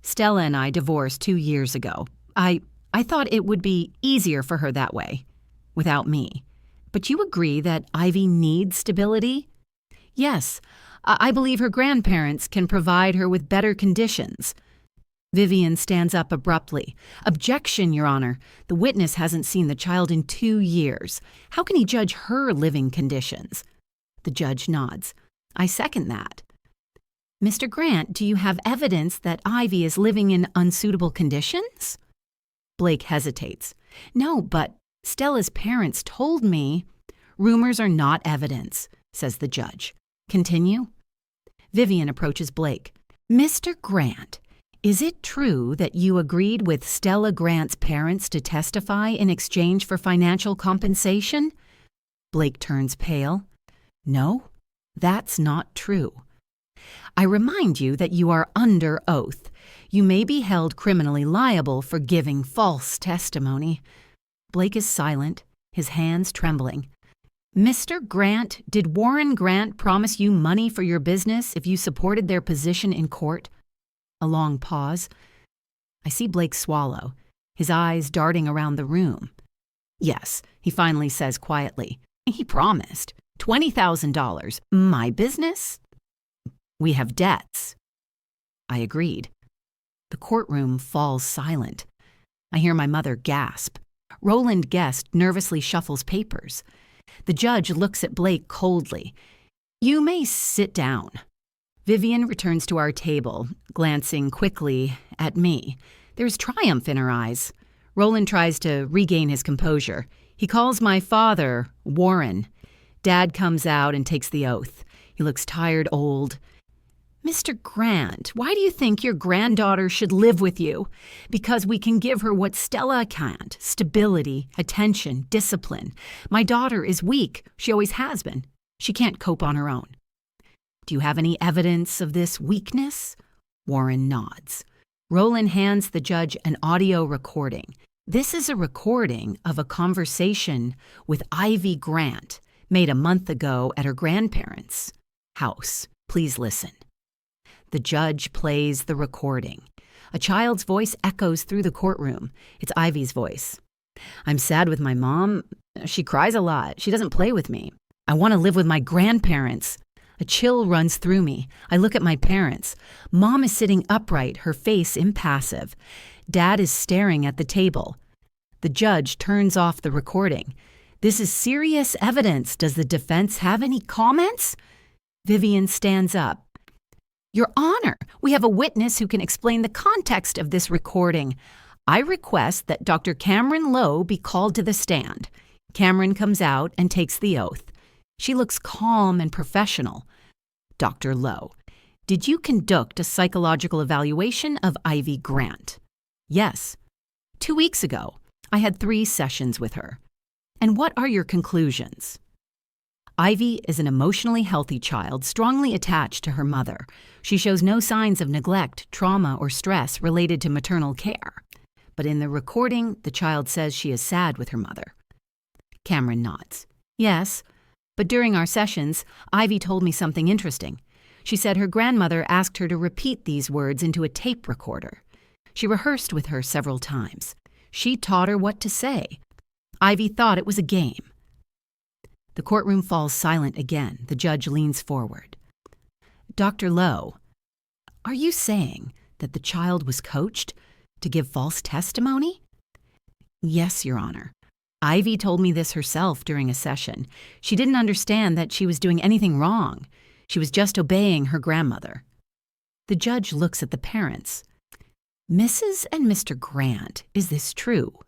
Stella and I divorced 2 years ago. I thought it would be easier for her that way, without me. But you agree that Ivy needs stability? Yes, I believe her grandparents can provide her with better conditions. Vivian stands up abruptly. Objection, Your Honor. The witness hasn't seen the child in 2 years. How can he judge her living conditions? The judge nods. I second that. Mr. Grant, do you have evidence that Ivy is living in unsuitable conditions? Blake hesitates. No, but Stella's parents told me. Rumors are not evidence, says the judge. Continue. Vivian approaches Blake. Mr. Grant, is it true that you agreed with Stella Grant's parents to testify in exchange for financial compensation? Blake turns pale. No, that's not true. I remind you that you are under oath. You may be held criminally liable for giving false testimony. Blake is silent, his hands trembling. Mr. Grant, did Warren Grant promise you money for your business if you supported their position in court? A long pause. I see Blake swallow, his eyes darting around the room. Yes, he finally says quietly. He promised. $20,000. My business? We have debts. I agreed. The courtroom falls silent. I hear my mother gasp. Roland Guest nervously shuffles papers. The judge looks at Blake coldly. You may sit down. Vivian returns to our table, glancing quickly at me. There's triumph in her eyes. Roland tries to regain his composure. He calls my father Warren. Dad comes out and takes the oath. He looks tired, old. Mr. Grant, why do you think your granddaughter should live with you? Because we can give her what Stella can't. Stability, attention, discipline. My daughter is weak. She always has been. She can't cope on her own. Do you have any evidence of this weakness? Warren nods. Roland hands the judge an audio recording. This is a recording of a conversation with Ivy Grant made a month ago at her grandparents' house. Please listen. The judge plays the recording. A child's voice echoes through the courtroom. It's Ivy's voice. I'm sad with my mom. She cries a lot. She doesn't play with me. I want to live with my grandparents. A chill runs through me. I look at my parents. Mom is sitting upright, her face impassive. Dad is staring at the table. The judge turns off the recording. This is serious evidence. Does the defense have any comments? Vivian stands up. Your Honor, we have a witness who can explain the context of this recording. I request that Dr. Cameron Lowe be called to the stand. Cameron comes out and takes the oath. She looks calm and professional. Dr. Lowe, did you conduct a psychological evaluation of Ivy Grant? Yes. 2 weeks ago, I had 3 sessions with her. And what are your conclusions? Ivy is an emotionally healthy child, strongly attached to her mother. She shows no signs of neglect, trauma, or stress related to maternal care. But in the recording, the child says she is sad with her mother. Cameron nods. Yes, but during our sessions, Ivy told me something interesting. She said her grandmother asked her to repeat these words into a tape recorder. She rehearsed with her several times. She taught her what to say. Ivy thought it was a game. The courtroom falls silent again. The judge leans forward. Dr. Lowe, are you saying that the child was coached to give false testimony? Yes, Your Honor. Ivy told me this herself during a session. She didn't understand that she was doing anything wrong. She was just obeying her grandmother. The judge looks at the parents. Mrs. and Mr. Grant, is this true?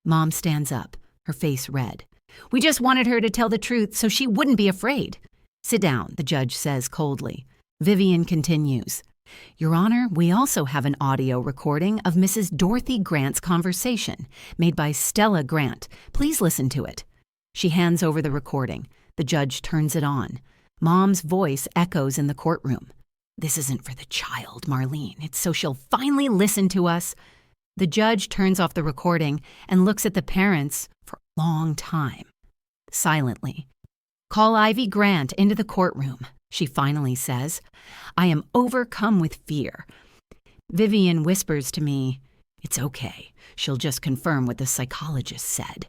Mom stands up, her face red. We just wanted her to tell the truth so she wouldn't be afraid. Sit down, the judge says coldly. Vivian continues. Your Honor, we also have an audio recording of Mrs. Dorothy Grant's conversation, made by Stella Grant. Please listen to it. She hands over the recording. The judge turns it on. Mom's voice echoes in the courtroom. This isn't for the child, Marlene. It's so she'll finally listen to us. The judge turns off the recording and looks at the parents for a long time. Silently. Call Ivy Grant into the courtroom, she finally says. I am overcome with fear. Vivian whispers to me, it's okay. She'll just confirm what the psychologist said.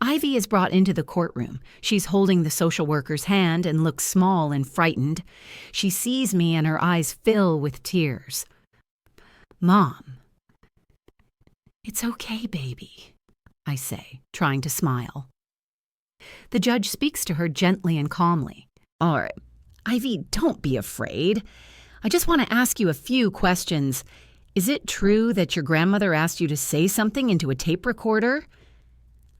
Ivy is brought into the courtroom. She's holding the social worker's hand and looks small and frightened. She sees me and her eyes fill with tears. Mom. It's okay, baby, I say, trying to smile. The judge speaks to her gently and calmly. All right, Ivy, don't be afraid. I just want to ask you a few questions. Is it true that your grandmother asked you to say something into a tape recorder?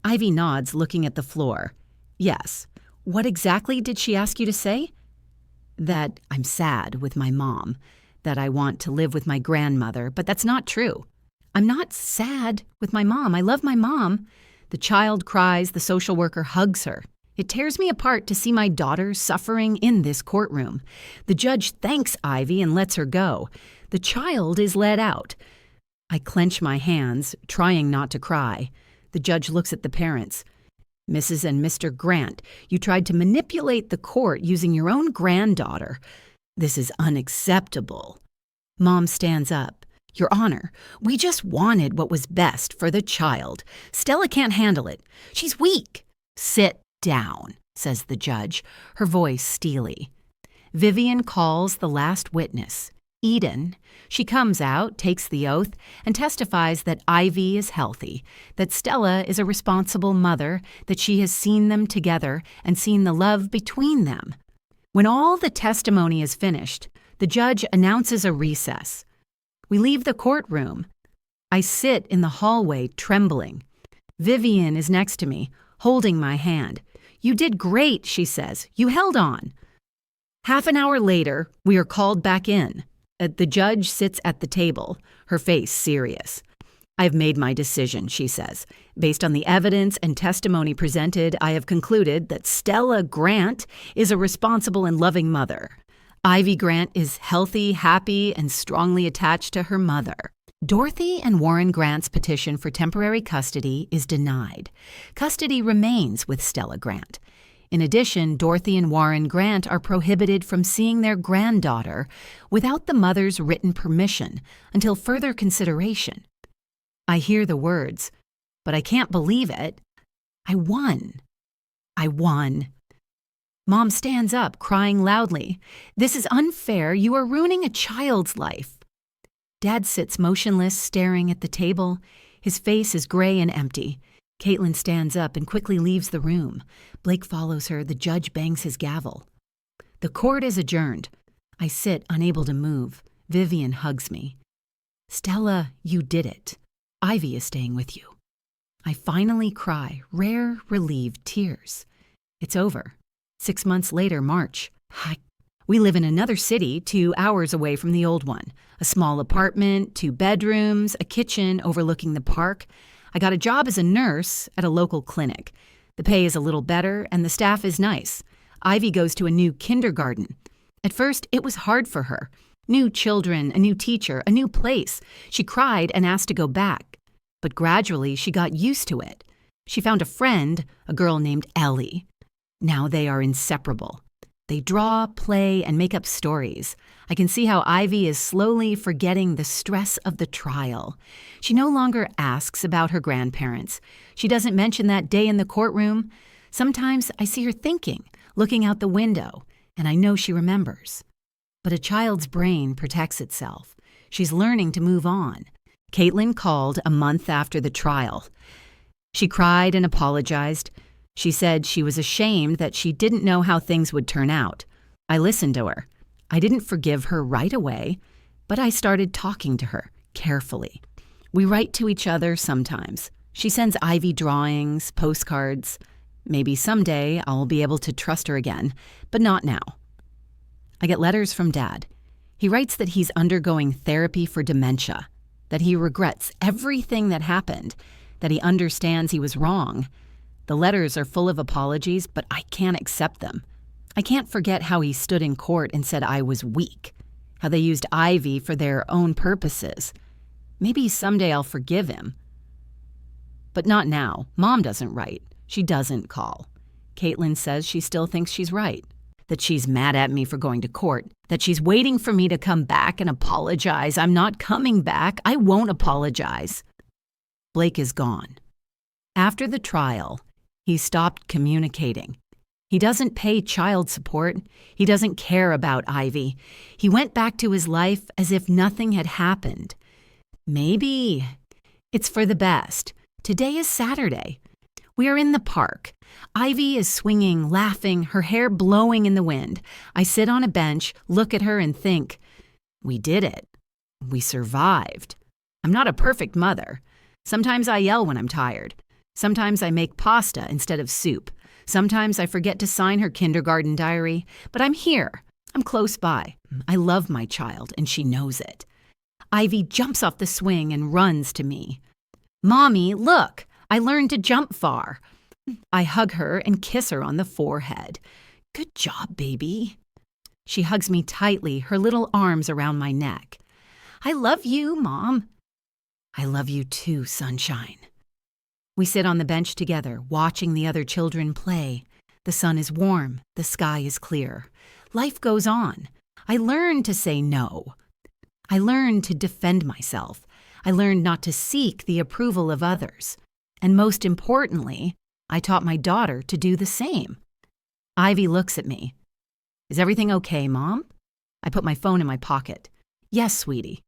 Ivy nods, looking at the floor. Yes. What exactly did she ask you to say? That I'm sad with my mom, that I want to live with my grandmother, but that's not true. I'm not sad with my mom. I love my mom. The child cries, the social worker hugs her. It tears me apart to see my daughter suffering in this courtroom. The judge thanks Ivy and lets her go. The child is let out. I clench my hands, trying not to cry. The judge looks at the parents. Mrs. and Mr. Grant, you tried to manipulate the court using your own granddaughter. This is unacceptable. Mom stands up. Your Honor, we just wanted what was best for the child. Stella can't handle it. She's weak. Sit down, says the judge, her voice steely. Vivian calls the last witness, Eden. She comes out, takes the oath, and testifies that Ivy is healthy, that Stella is a responsible mother, that she has seen them together and seen the love between them. When all the testimony is finished, the judge announces a recess. We leave the courtroom. I sit in the hallway, trembling. Vivian is next to me, holding my hand. You did great, she says. You held on. Half an hour later, we are called back in. The judge sits at the table, her face serious. I've made my decision, she says. Based on the evidence and testimony presented, I have concluded that Stella Grant is a responsible and loving mother. Ivy Grant is healthy, happy, and strongly attached to her mother. Dorothy and Warren Grant's petition for temporary custody is denied. Custody remains with Stella Grant. In addition, Dorothy and Warren Grant are prohibited from seeing their granddaughter without the mother's written permission until further consideration. I hear the words, but I can't believe it. I won. I won. Mom stands up, crying loudly. This is unfair. You are ruining a child's life. Dad sits motionless, staring at the table. His face is gray and empty. Caitlin stands up and quickly leaves the room. Blake follows her. The judge bangs his gavel. The court is adjourned. I sit, unable to move. Vivian hugs me. Stella, you did it. Ivy is staying with you. I finally cry, rare, relieved tears. It's over. 6 months later, March. We live in another city, 2 hours away from the old one. A small apartment, 2 bedrooms, a kitchen overlooking the park. I got a job as a nurse at a local clinic. The pay is a little better, and the staff is nice. Ivy goes to a new kindergarten. At first, it was hard for her. New children, a new teacher, a new place. She cried and asked to go back. But gradually, she got used to it. She found a friend, a girl named Ellie. Now they are inseparable. They draw, play, and make up stories. I can see how Ivy is slowly forgetting the stress of the trial. She no longer asks about her grandparents. She doesn't mention that day in the courtroom. Sometimes I see her thinking, looking out the window, and I know she remembers. But a child's brain protects itself. She's learning to move on. Caitlin called a month after the trial. She cried and apologized. She said she was ashamed that she didn't know how things would turn out. I listened to her. I didn't forgive her right away, but I started talking to her carefully. We write to each other sometimes. She sends Ivy drawings, postcards. Maybe someday I'll be able to trust her again, but not now. I get letters from Dad. He writes that he's undergoing therapy for dementia, that he regrets everything that happened, that he understands he was wrong. The letters are full of apologies, but I can't accept them. I can't forget how he stood in court and said I was weak, how they used Ivy for their own purposes. Maybe someday I'll forgive him. But not now. Mom doesn't write. She doesn't call. Caitlin says she still thinks she's right, that she's mad at me for going to court, that she's waiting for me to come back and apologize. I'm not coming back. I won't apologize. Blake is gone. After the trial, he stopped communicating. He doesn't pay child support. He doesn't care about Ivy. He went back to his life as if nothing had happened. Maybe it's for the best. Today is Saturday. We are in the park. Ivy is swinging, laughing, her hair blowing in the wind. I sit on a bench, look at her, and think, we did it. We survived. I'm not a perfect mother. Sometimes I yell when I'm tired. Sometimes I make pasta instead of soup. Sometimes I forget to sign her kindergarten diary. But I'm here. I'm close by. I love my child, and she knows it. Ivy jumps off the swing and runs to me. Mommy, look! I learned to jump far. I hug her and kiss her on the forehead. Good job, baby. She hugs me tightly, her little arms around my neck. I love you, Mom. I love you too, sunshine. We sit on the bench together, watching the other children play. The sun is warm. The sky is clear. Life goes on. I learned to say no. I learned to defend myself. I learned not to seek the approval of others. And most importantly, I taught my daughter to do the same. Ivy looks at me. Is everything okay, Mom? I put my phone in my pocket. Yes, sweetie.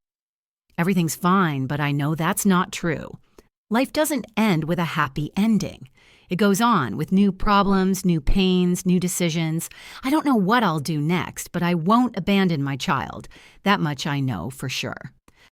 Everything's fine, but I know that's not true. Life doesn't end with a happy ending. It goes on with new problems, new pains, new decisions. I don't know what I'll do next, but I won't abandon my child. That much I know for sure.